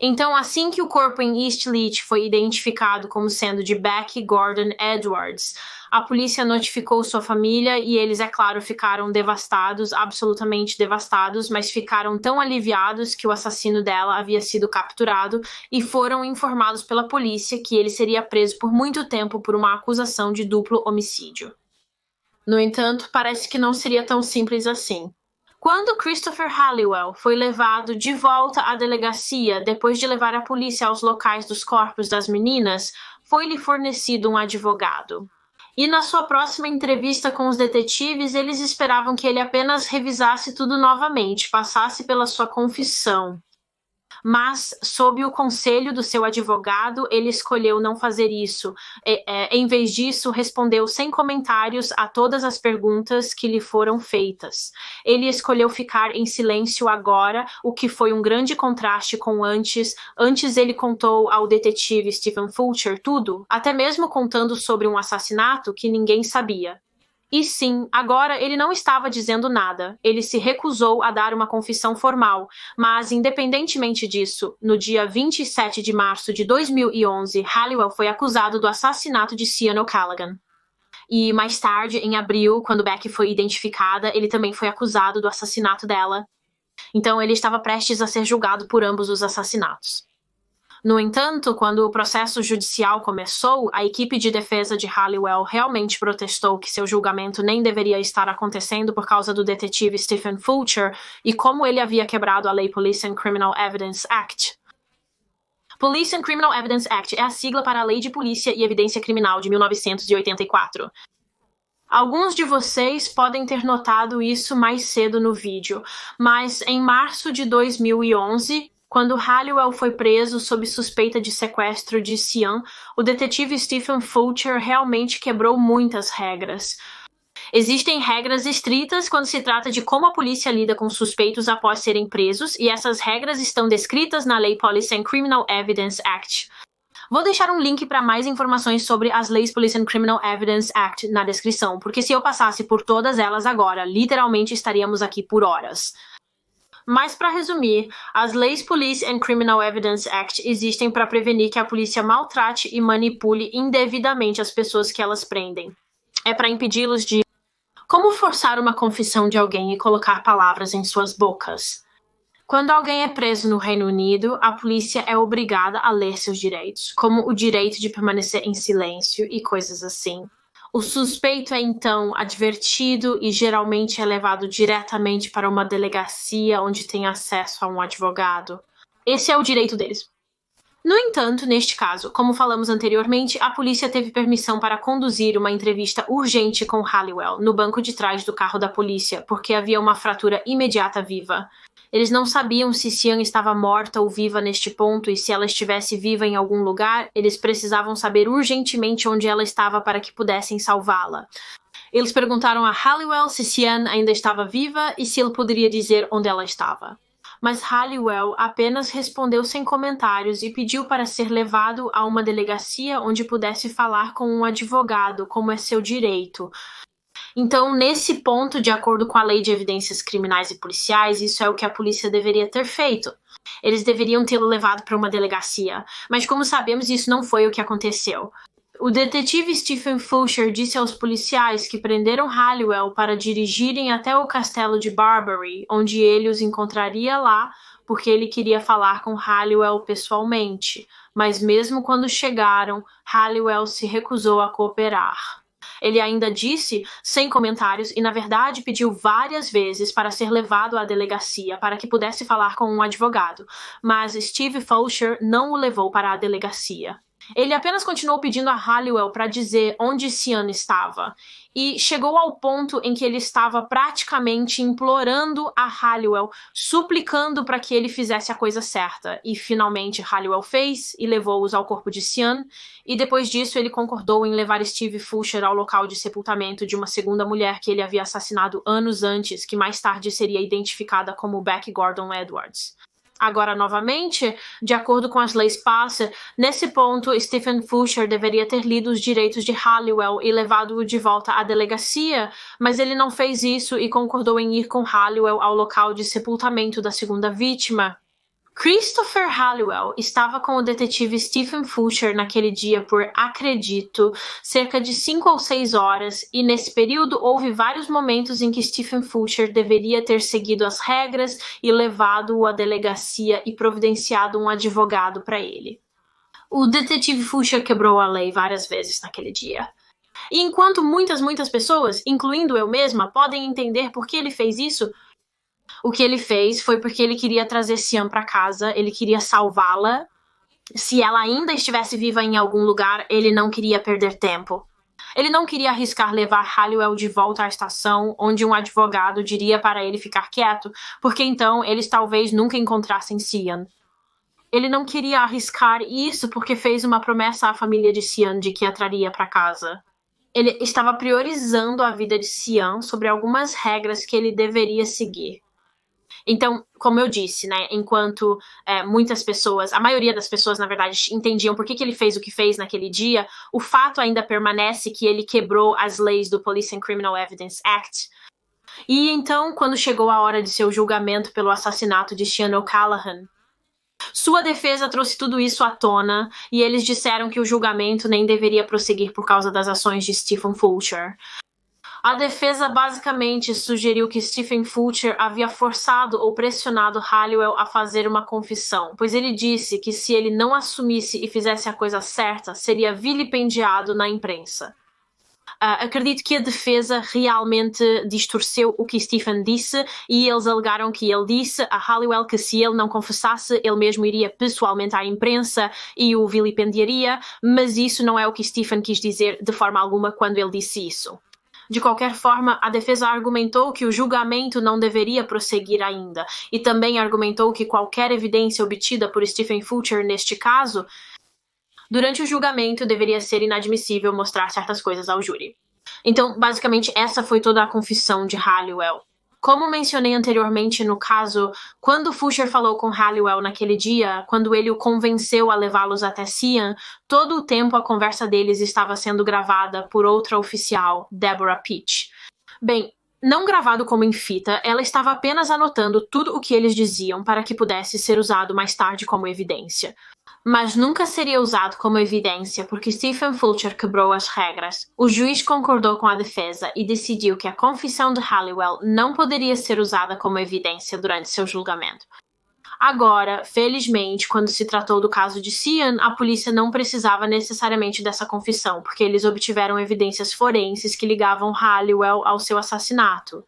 Então, assim que o corpo em Eastleigh foi identificado como sendo de Beck Gordon Edwards, a polícia notificou sua família e eles, é claro, ficaram devastados, absolutamente devastados, mas ficaram tão aliviados que o assassino dela havia sido capturado e foram informados pela polícia que ele seria preso por muito tempo por uma acusação de duplo homicídio. No entanto, parece que não seria tão simples assim. Quando Christopher Halliwell foi levado de volta à delegacia depois de levar a polícia aos locais dos corpos das meninas, foi-lhe fornecido um advogado. E na sua próxima entrevista com os detetives, eles esperavam que ele apenas revisasse tudo novamente, passasse pela sua confissão. Mas, sob o conselho do seu advogado, ele escolheu não fazer isso. Em vez disso, respondeu sem comentários a todas as perguntas que lhe foram feitas. Ele escolheu ficar em silêncio agora, o que foi um grande contraste com antes. Antes ele contou ao detetive Stephen Fulcher tudo, até mesmo contando sobre um assassinato que ninguém sabia. E sim, agora ele não estava dizendo nada. Ele se recusou a dar uma confissão formal, mas independentemente disso, no dia 27 de março de 2011, Halliwell foi acusado do assassinato de Sian O'Callaghan. E mais tarde, em abril, quando Beck foi identificada, ele também foi acusado do assassinato dela. Então ele estava prestes a ser julgado por ambos os assassinatos. No entanto, quando o processo judicial começou, a equipe de defesa de Halliwell realmente protestou que seu julgamento nem deveria estar acontecendo por causa do detetive Stephen Fulcher e como ele havia quebrado a lei Police and Criminal Evidence Act. Police and Criminal Evidence Act é a sigla para a Lei de Polícia e Evidência Criminal de 1984. Alguns de vocês podem ter notado isso mais cedo no vídeo, mas em março de 2011... quando Halliwell foi preso sob suspeita de sequestro de Sian, o detetive Stephen Fulcher realmente quebrou muitas regras. Existem regras estritas quando se trata de como a polícia lida com suspeitos após serem presos, e essas regras estão descritas na Lei Police and Criminal Evidence Act. Vou deixar um link para mais informações sobre as leis Police and Criminal Evidence Act na descrição, porque se eu passasse por todas elas agora, literalmente estaríamos aqui por horas. Mas, para resumir, as leis Police and Criminal Evidence Act existem para prevenir que a polícia maltrate e manipule indevidamente as pessoas que elas prendem. É para impedi-los de... Como forçar uma confissão de alguém e colocar palavras em suas bocas? Quando alguém é preso no Reino Unido, a polícia é obrigada a ler seus direitos, como o direito de permanecer em silêncio e coisas assim. O suspeito é então advertido e geralmente é levado diretamente para uma delegacia onde tem acesso a um advogado. Esse é o direito deles. No entanto, neste caso, como falamos anteriormente, a polícia teve permissão para conduzir uma entrevista urgente com Halliwell no banco de trás do carro da polícia, porque havia uma fratura imediata viva. Eles não sabiam se Sian estava morta ou viva neste ponto, e se ela estivesse viva em algum lugar, eles precisavam saber urgentemente onde ela estava para que pudessem salvá-la. Eles perguntaram a Halliwell se Sian ainda estava viva e se ele poderia dizer onde ela estava. Mas Halliwell apenas respondeu sem comentários e pediu para ser levado a uma delegacia onde pudesse falar com um advogado, como é seu direito. Então, nesse ponto, de acordo com a Lei de Evidências Criminais e Policiais, isso é o que a polícia deveria ter feito. Eles deveriam tê-lo levado para uma delegacia, mas como sabemos, isso não foi o que aconteceu. O detetive Stephen Fulcher disse aos policiais que prenderam Halliwell para dirigirem até o castelo de Barbary, onde ele os encontraria lá, porque ele queria falar com Halliwell pessoalmente. Mas mesmo quando chegaram, Halliwell se recusou a cooperar. Ele ainda disse, sem comentários, e na verdade pediu várias vezes para ser levado à delegacia para que pudesse falar com um advogado, mas Steve Fulcher não o levou para a delegacia. Ele apenas continuou pedindo a Halliwell para dizer onde Sian estava, e chegou ao ponto em que ele estava praticamente implorando a Halliwell, suplicando para que ele fizesse a coisa certa, e finalmente Halliwell fez e levou-os ao corpo de Sian, e depois disso ele concordou em levar Steve Fulcher ao local de sepultamento de uma segunda mulher que ele havia assassinado anos antes, que mais tarde seria identificada como Becky Gordon Edwards. Agora, novamente, de acordo com as leis Passer, nesse ponto, Stephen Fulcher deveria ter lido os direitos de Halliwell e levado-o de volta à delegacia, mas ele não fez isso e concordou em ir com Halliwell ao local de sepultamento da segunda vítima. Christopher Halliwell estava com o detetive Stephen Fulcher naquele dia por, acredito, cerca de 5 ou 6 horas, e nesse período houve vários momentos em que Stephen Fulcher deveria ter seguido as regras e levado-o à delegacia e providenciado um advogado para ele. O detetive Fulcher quebrou a lei várias vezes naquele dia. E enquanto muitas pessoas, incluindo eu mesma, podem entender por que ele fez isso, o que ele fez foi porque ele queria trazer Sian para casa, ele queria salvá-la. Se ela ainda estivesse viva em algum lugar, ele não queria perder tempo. Ele não queria arriscar levar Halliwell de volta à estação, onde um advogado diria para ele ficar quieto, porque então eles talvez nunca encontrassem Sian. Ele não queria arriscar isso porque fez uma promessa à família de Sian de que a traria para casa. Ele estava priorizando a vida de Sian sobre algumas regras que ele deveria seguir. Então, como eu disse, né, enquanto muitas pessoas, a maioria das pessoas, na verdade, entendiam por que ele fez o que fez naquele dia, o fato ainda permanece que ele quebrou as leis do Police and Criminal Evidence Act. E então, quando chegou a hora de seu julgamento pelo assassinato de Sian O'Callaghan, sua defesa trouxe tudo isso à tona, e eles disseram que o julgamento nem deveria prosseguir por causa das ações de Stephen Fulcher. A defesa basicamente sugeriu que Stephen Fulcher havia forçado ou pressionado Halliwell a fazer uma confissão, pois ele disse que se ele não assumisse e fizesse a coisa certa, seria vilipendiado na imprensa. Acredito que a defesa realmente distorceu o que Stephen disse e eles alegaram que ele disse a Halliwell que se ele não confessasse, ele mesmo iria pessoalmente à imprensa e o vilipendiaria, mas isso não é o que Stephen quis dizer de forma alguma quando ele disse isso. De qualquer forma, a defesa argumentou que o julgamento não deveria prosseguir ainda, e também argumentou que qualquer evidência obtida por Stephen Fulcher neste caso, durante o julgamento deveria ser inadmissível mostrar certas coisas ao júri. Então, basicamente, essa foi toda a confissão de Halliwell. Como mencionei anteriormente no caso, quando Fulcher falou com Halliwell naquele dia, quando ele o convenceu a levá-los até Sian, todo o tempo a conversa deles estava sendo gravada por outra oficial, Deborah Peach. Bem, não gravado como em fita, ela estava apenas anotando tudo o que eles diziam para que pudesse ser usado mais tarde como evidência. Mas nunca seria usado como evidência porque Stephen Fulcher quebrou as regras. O juiz concordou com a defesa e decidiu que a confissão de Halliwell não poderia ser usada como evidência durante seu julgamento. Agora, felizmente, quando se tratou do caso de Sian, a polícia não precisava necessariamente dessa confissão, porque eles obtiveram evidências forenses que ligavam Halliwell ao seu assassinato.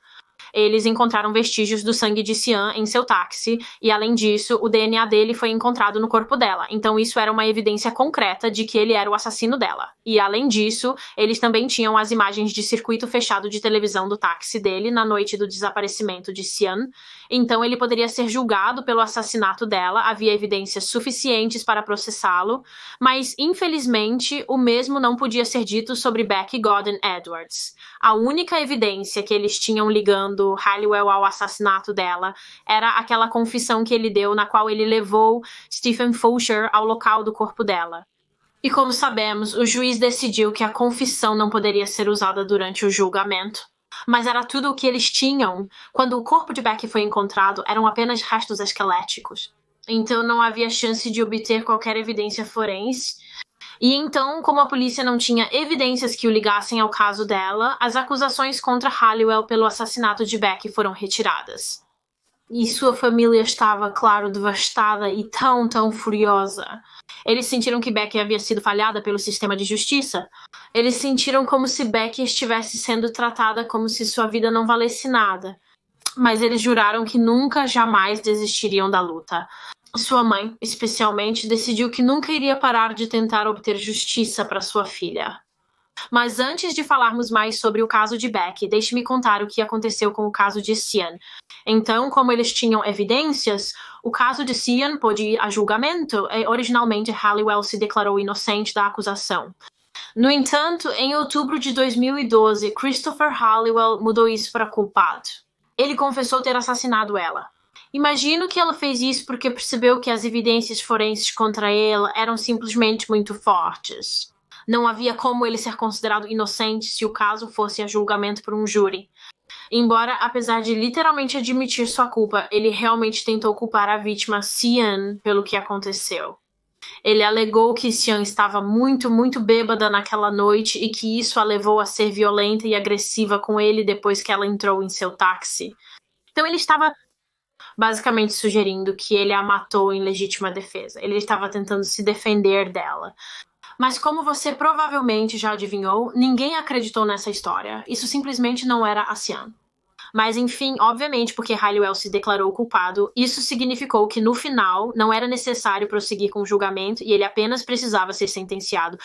Eles encontraram vestígios do sangue de Sian em seu táxi, e além disso, o DNA dele foi encontrado no corpo dela. Então isso era uma evidência concreta de que ele era o assassino dela. E além disso, eles também tinham as imagens de circuito fechado de televisão do táxi dele na noite do desaparecimento de Sian. Então ele poderia ser julgado pelo assassinato dela, havia evidências suficientes para processá-lo, mas infelizmente o mesmo não podia ser dito sobre Becky Gordon Edwards. A única evidência que eles tinham ligando Halliwell ao assassinato dela era aquela confissão que ele deu, na qual ele levou Stephen Fulcher ao local do corpo dela. E como sabemos, o juiz decidiu que a confissão não poderia ser usada durante o julgamento. Mas era tudo o que eles tinham. Quando o corpo de Becky foi encontrado, eram apenas restos esqueléticos. Então não havia chance de obter qualquer evidência forense. E então, como a polícia não tinha evidências que o ligassem ao caso dela, as acusações contra Halliwell pelo assassinato de Becky foram retiradas. E sua família estava, claro, devastada e tão furiosa. Eles sentiram que Becky havia sido falhada pelo sistema de justiça. Eles sentiram como se Becky estivesse sendo tratada como se sua vida não valesse nada. Mas eles juraram que nunca, jamais desistiriam da luta. Sua mãe, especialmente, decidiu que nunca iria parar de tentar obter justiça para sua filha. Mas antes de falarmos mais sobre o caso de Becky, deixe-me contar o que aconteceu com o caso de Cian. Então, como eles tinham evidências, o caso de Cian pôde ir a julgamento e originalmente Halliwell se declarou inocente da acusação. No entanto, em outubro de 2012, Christopher Halliwell mudou isso para culpado. Ele confessou ter assassinado ela. Imagino que ela fez isso porque percebeu que as evidências forenses contra ele eram simplesmente muito fortes. Não havia como ele ser considerado inocente se o caso fosse a julgamento por um júri. Embora, apesar de literalmente admitir sua culpa, ele realmente tentou culpar a vítima, Cian, pelo que aconteceu. Ele alegou que Cian estava muito bêbada naquela noite e que isso a levou a ser violenta e agressiva com ele depois que ela entrou em seu táxi. Então ele estava basicamente sugerindo que ele a matou em legítima defesa. Ele estava tentando se defender dela. Mas como você provavelmente já adivinhou, ninguém acreditou nessa história. Isso simplesmente não era a Cian. Mas enfim, obviamente, porque Halliwell se declarou culpado, isso significou que no final não era necessário prosseguir com o julgamento e ele apenas precisava ser sentenciado.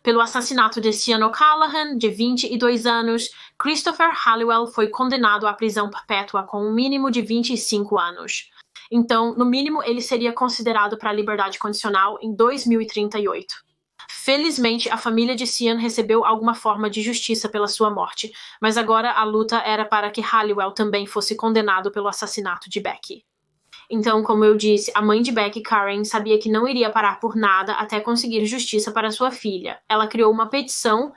Pelo assassinato de Cian O'Callaghan, de 22 anos, Christopher Halliwell foi condenado à prisão perpétua com um mínimo de 25 anos. Então, no mínimo, ele seria considerado para a liberdade condicional em 2038. Felizmente, a família de Cian recebeu alguma forma de justiça pela sua morte, mas agora a luta era para que Halliwell também fosse condenado pelo assassinato de Becky. Então, como eu disse, a mãe de Becky, Karen, sabia que não iria parar por nada até conseguir justiça para sua filha. Ela criou uma petição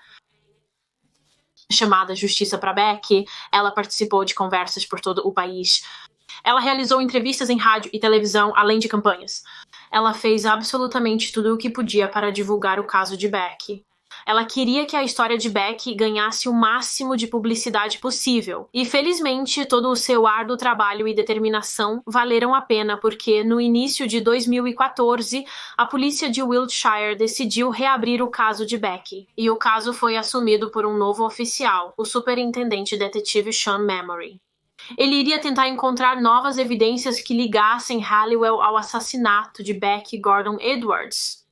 chamada Justiça para Becky. Ela participou de conversas por todo o país. Ela realizou entrevistas em rádio e televisão, além de campanhas. Ela fez absolutamente tudo o que podia para divulgar o caso de Becky. Ela queria que a história de Becky ganhasse o máximo de publicidade possível. E felizmente, todo o seu árduo trabalho e determinação valeram a pena, porque no início de 2014, a polícia de Wiltshire decidiu reabrir o caso de Becky. E o caso foi assumido por um novo oficial, o superintendente detetive Sean Memory. Ele iria tentar encontrar novas evidências que ligassem Halliwell ao assassinato de Becky Gordon Edwards.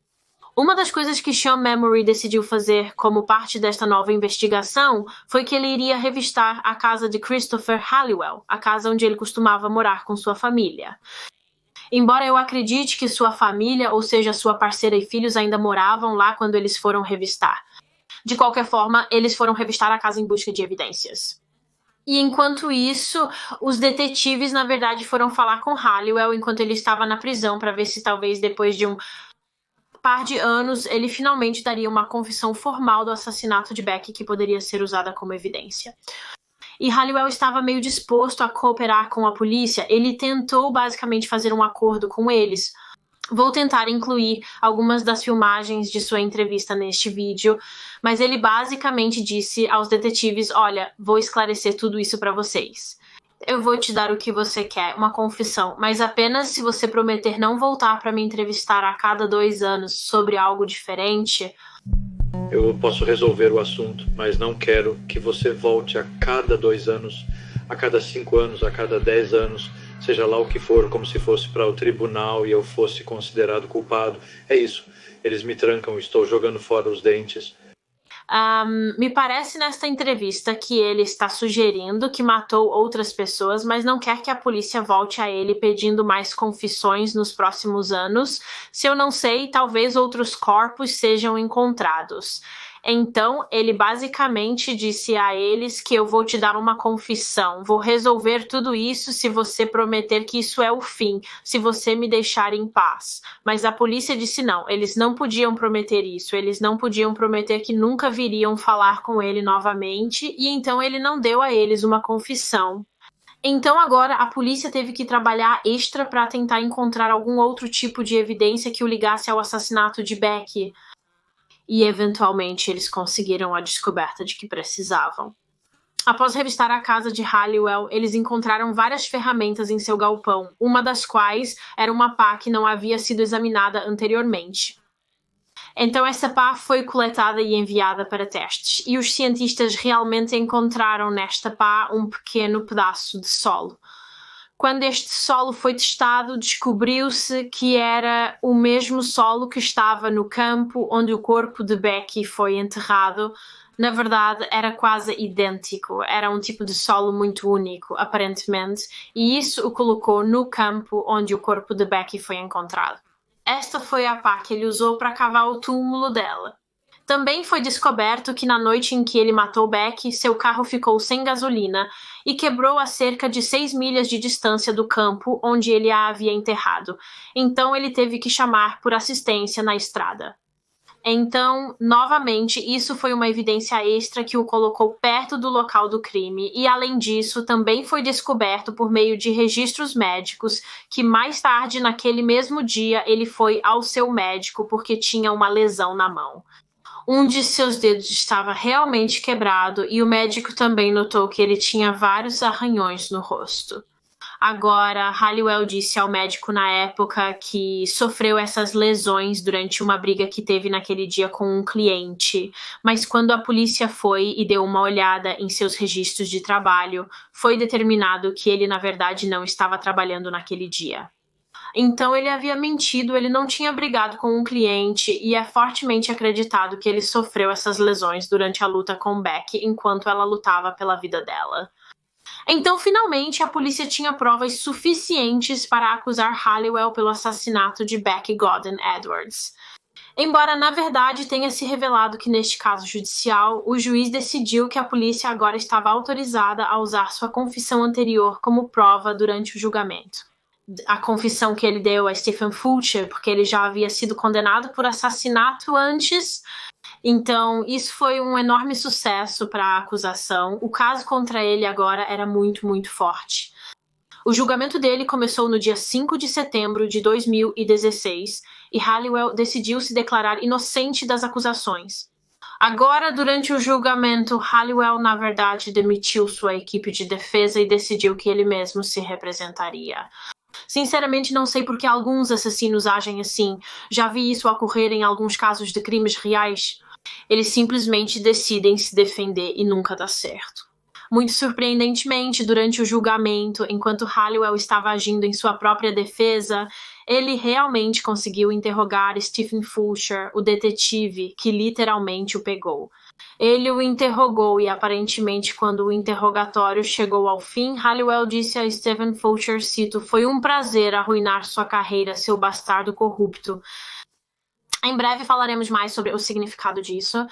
Uma das coisas que Sean Memory decidiu fazer como parte desta nova investigação foi que ele iria revistar a casa de Christopher Halliwell, a casa onde ele costumava morar com sua família. Embora eu acredite que sua família, ou seja, sua parceira e filhos ainda moravam lá quando eles foram revistar. De qualquer forma, eles foram revistar a casa em busca de evidências. E enquanto isso, os detetives, na verdade, foram falar com Halliwell enquanto ele estava na prisão para ver se talvez depois de um par de anos ele finalmente daria uma confissão formal do assassinato de Becky que poderia ser usada como evidência. E Halliwell estava meio disposto a cooperar com a polícia. Ele tentou basicamente fazer um acordo com eles. Vou tentar incluir algumas das filmagens de sua entrevista neste vídeo, mas ele basicamente disse aos detetives: olha, vou esclarecer tudo isso para vocês. Eu vou te dar o que você quer, uma confissão, mas apenas se você prometer não voltar para me entrevistar a cada 2 anos sobre algo diferente. Eu posso resolver o assunto, mas não quero que você volte a cada 2 anos, a cada 5 anos, a cada 10 anos, seja lá o que for, como se fosse para o tribunal e eu fosse considerado culpado. É isso, eles me trancam, estou jogando fora os dentes. Me parece nesta entrevista que ele está sugerindo que matou outras pessoas, mas não quer que a polícia volte a ele pedindo mais confissões nos próximos anos. Se eu não sei, talvez outros corpos sejam encontrados. Então, ele basicamente disse a eles que eu vou te dar uma confissão, vou resolver tudo isso se você prometer que isso é o fim, se você me deixar em paz. Mas a polícia disse não, eles não podiam prometer isso, eles não podiam prometer que nunca viriam falar com ele novamente, e então ele não deu a eles uma confissão. Então agora a polícia teve que trabalhar extra para tentar encontrar algum outro tipo de evidência que o ligasse ao assassinato de Becky. E eventualmente eles conseguiram a descoberta de que precisavam. Após revistar a casa de Halliwell, eles encontraram várias ferramentas em seu galpão, uma das quais era uma pá que não havia sido examinada anteriormente. Então essa pá foi coletada e enviada para testes, e os cientistas realmente encontraram nesta pá um pequeno pedaço de solo. Quando este solo foi testado, descobriu-se que era o mesmo solo que estava no campo onde o corpo de Becky foi enterrado. Na verdade, era quase idêntico. Era um tipo de solo muito único, aparentemente, e isso o colocou no campo onde o corpo de Becky foi encontrado. Esta foi a pá que ele usou para cavar o túmulo dela. Também foi descoberto que na noite em que ele matou Becky, seu carro ficou sem gasolina e quebrou a cerca de 6 milhas de distância do campo onde ele a havia enterrado. Então ele teve que chamar por assistência na estrada. Então, novamente, isso foi uma evidência extra que o colocou perto do local do crime e, além disso, também foi descoberto por meio de registros médicos que mais tarde, naquele mesmo dia, ele foi ao seu médico porque tinha uma lesão na mão. Um de seus dedos estava realmente quebrado e o médico também notou que ele tinha vários arranhões no rosto. Agora, Halliwell disse ao médico na época que sofreu essas lesões durante uma briga que teve naquele dia com um cliente, mas quando a polícia foi e deu uma olhada em seus registros de trabalho, foi determinado que ele, na verdade, não estava trabalhando naquele dia. Então ele havia mentido, ele não tinha brigado com um cliente e é fortemente acreditado que ele sofreu essas lesões durante a luta com Becky enquanto ela lutava pela vida dela. Então, finalmente, a polícia tinha provas suficientes para acusar Halliwell pelo assassinato de Becky Godden Edwards. Embora, na verdade, tenha se revelado que, neste caso judicial, o juiz decidiu que a polícia agora estava autorizada a usar sua confissão anterior como prova durante o julgamento. A confissão que ele deu a Stephen Fulcher, porque ele já havia sido condenado por assassinato antes. Então, isso foi um enorme sucesso para a acusação. O caso contra ele agora era muito, muito forte. O julgamento dele começou no dia 5 de setembro de 2016 e Halliwell decidiu se declarar inocente das acusações. Agora, durante o julgamento, Halliwell, na verdade, demitiu sua equipe de defesa e decidiu que ele mesmo se representaria. Sinceramente, não sei por que alguns assassinos agem assim. Já vi isso ocorrer em alguns casos de crimes reais. Eles simplesmente decidem se defender e nunca dá certo. Muito surpreendentemente, durante o julgamento, enquanto Halliwell estava agindo em sua própria defesa, ele realmente conseguiu interrogar Stephen Fulcher, o detetive que literalmente o pegou. Ele o interrogou e, aparentemente, quando o interrogatório chegou ao fim, Halliwell disse a Stephen Fulcher, cito, "Foi um prazer arruinar sua carreira, seu bastardo corrupto." Em breve falaremos mais sobre o significado disso.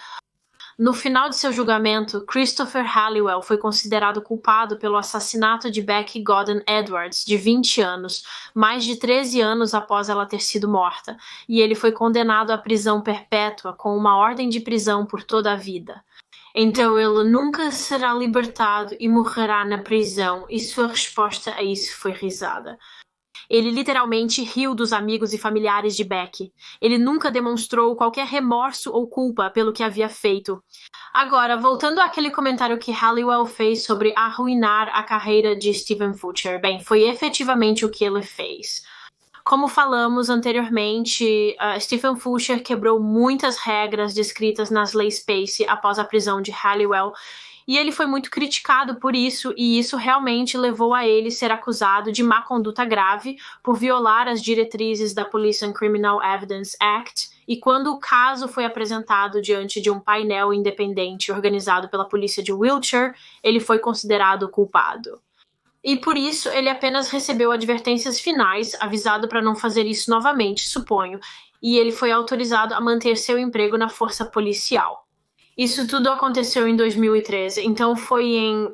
No final de seu julgamento, Christopher Halliwell foi considerado culpado pelo assassinato de Becky Godden Edwards, de 20 anos, mais de 13 anos após ela ter sido morta, e ele foi condenado à prisão perpétua com uma ordem de prisão por toda a vida. Então ele nunca será libertado e morrerá na prisão, e sua resposta a isso foi risada. Ele literalmente riu dos amigos e familiares de Becky. Ele nunca demonstrou qualquer remorso ou culpa pelo que havia feito. Agora, voltando àquele comentário que Halliwell fez sobre arruinar a carreira de Stephen Fulcher, bem, foi efetivamente o que ele fez. Como falamos anteriormente, Stephen Fulcher quebrou muitas regras descritas nas leis Spacey após a prisão de Halliwell, e ele foi muito criticado por isso, e isso realmente levou a ele ser acusado de má conduta grave por violar as diretrizes da Police and Criminal Evidence Act, e quando o caso foi apresentado diante de um painel independente organizado pela polícia de Wiltshire, ele foi considerado culpado. E por isso ele apenas recebeu advertências finais, avisado para não fazer isso novamente, suponho, e ele foi autorizado a manter seu emprego na força policial. Isso tudo aconteceu em 2013, então foi em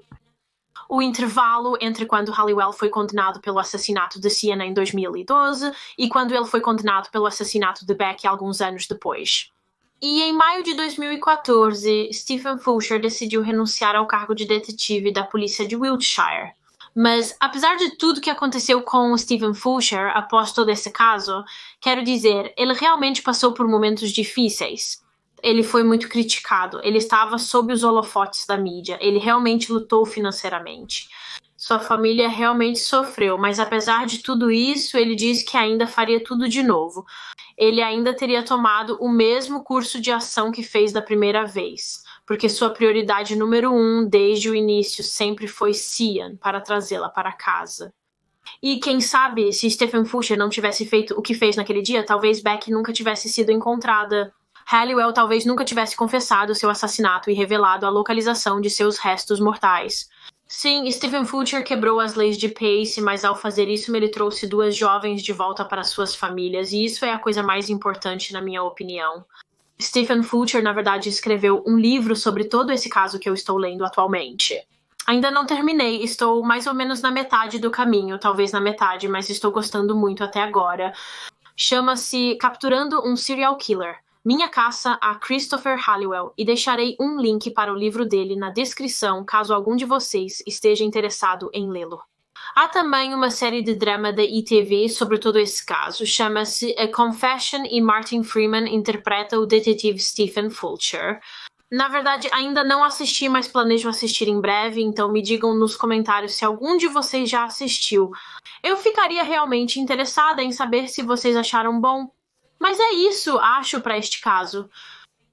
o intervalo entre quando Halliwell foi condenado pelo assassinato de Sienna em 2012 e quando ele foi condenado pelo assassinato de Becky alguns anos depois. E em maio de 2014, Stephen Fulcher decidiu renunciar ao cargo de detetive da polícia de Wiltshire. Mas, apesar de tudo que aconteceu com o Stephen Fulcher após todo esse caso, quero dizer, ele realmente passou por momentos difíceis. Ele foi muito criticado, ele estava sob os holofotes da mídia, ele realmente lutou financeiramente. Sua família realmente sofreu, mas apesar de tudo isso, ele diz que ainda faria tudo de novo. Ele ainda teria tomado o mesmo curso de ação que fez da primeira vez, porque sua prioridade número 1 desde o início sempre foi Sian, para trazê-la para casa. E quem sabe, se Stephen Fulcher não tivesse feito o que fez naquele dia, talvez Becky nunca tivesse sido encontrada. Halliwell talvez nunca tivesse confessado seu assassinato e revelado a localização de seus restos mortais. Sim, Stephen Fulcher quebrou as leis de Pace, mas ao fazer isso ele trouxe 2 jovens de volta para suas famílias, e isso é a coisa mais importante na minha opinião. Stephen Fulcher, na verdade, escreveu um livro sobre todo esse caso que eu estou lendo atualmente. Ainda não terminei, estou mais ou menos na metade do caminho, talvez na metade, mas estou gostando muito até agora. Chama-se Capturando um Serial Killer. Minha caça a Christopher Halliwell, e deixarei um link para o livro dele na descrição caso algum de vocês esteja interessado em lê-lo. Há também uma série de drama da ITV sobre todo esse caso, chama-se A Confession e Martin Freeman interpreta o detetive Stephen Fulcher. Na verdade, ainda não assisti, mas planejo assistir em breve, então me digam nos comentários se algum de vocês já assistiu. Eu ficaria realmente interessada em saber se vocês acharam bom. Mas é isso, acho, para este caso.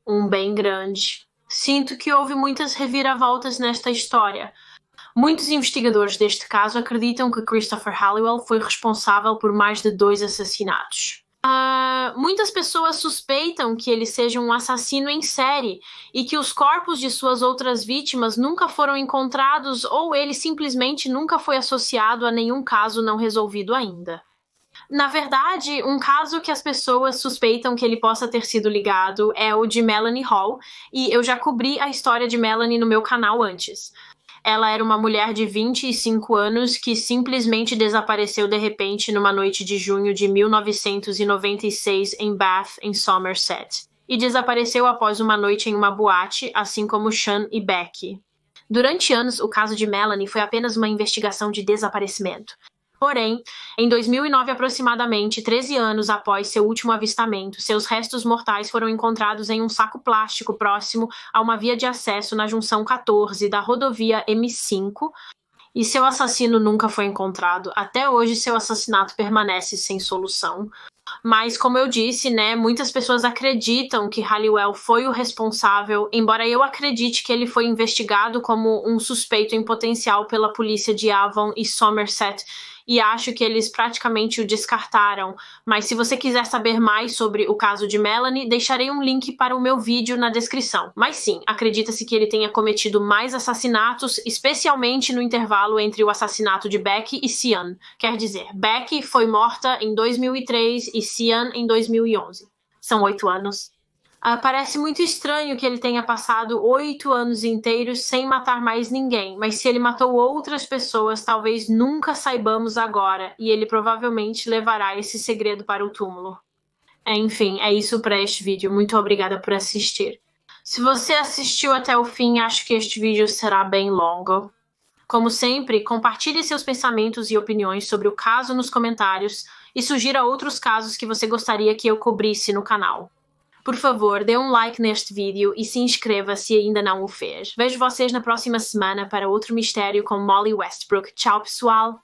Um bem grande. Sinto que houve muitas reviravoltas nesta história. Muitos investigadores deste caso acreditam que Christopher Halliwell foi responsável por mais de 2 assassinatos. Muitas pessoas suspeitam que ele seja um assassino em série e que os corpos de suas outras vítimas nunca foram encontrados ou ele simplesmente nunca foi associado a nenhum caso não resolvido ainda. Na verdade, um caso que as pessoas suspeitam que ele possa ter sido ligado é o de Melanie Hall, e eu já cobri a história de Melanie no meu canal antes. Ela era uma mulher de 25 anos que simplesmente desapareceu de repente numa noite de junho de 1996 em Bath, em Somerset. E desapareceu após uma noite em uma boate, assim como Sean e Becky. Durante anos, o caso de Melanie foi apenas uma investigação de desaparecimento. Porém, em 2009 aproximadamente, 13 anos após seu último avistamento, seus restos mortais foram encontrados em um saco plástico próximo a uma via de acesso na junção 14 da rodovia M5, e seu assassino nunca foi encontrado. Até hoje, seu assassinato permanece sem solução. Mas, como eu disse, muitas pessoas acreditam que Halliwell foi o responsável, embora eu acredite que ele foi investigado como um suspeito em potencial pela polícia de Avon e Somerset, e acho que eles praticamente o descartaram. Mas se você quiser saber mais sobre o caso de Melanie, deixarei um link para o meu vídeo na descrição. Mas sim, acredita-se que ele tenha cometido mais assassinatos, especialmente no intervalo entre o assassinato de Becky e Sian. Quer dizer, Becky foi morta em 2003 e Sian em 2011. São 8 anos. Parece muito estranho que ele tenha passado 8 anos inteiros sem matar mais ninguém, mas se ele matou outras pessoas, talvez nunca saibamos agora, e ele provavelmente levará esse segredo para o túmulo. Enfim, é isso para este vídeo. Muito obrigada por assistir. Se você assistiu até o fim, acho que este vídeo será bem longo. Como sempre, compartilhe seus pensamentos e opiniões sobre o caso nos comentários e sugira outros casos que você gostaria que eu cobrisse no canal. Por favor, dê um like neste vídeo e se inscreva se ainda não o fez. Vejo vocês na próxima semana para outro mistério com Molly Westbrook. Tchau, pessoal!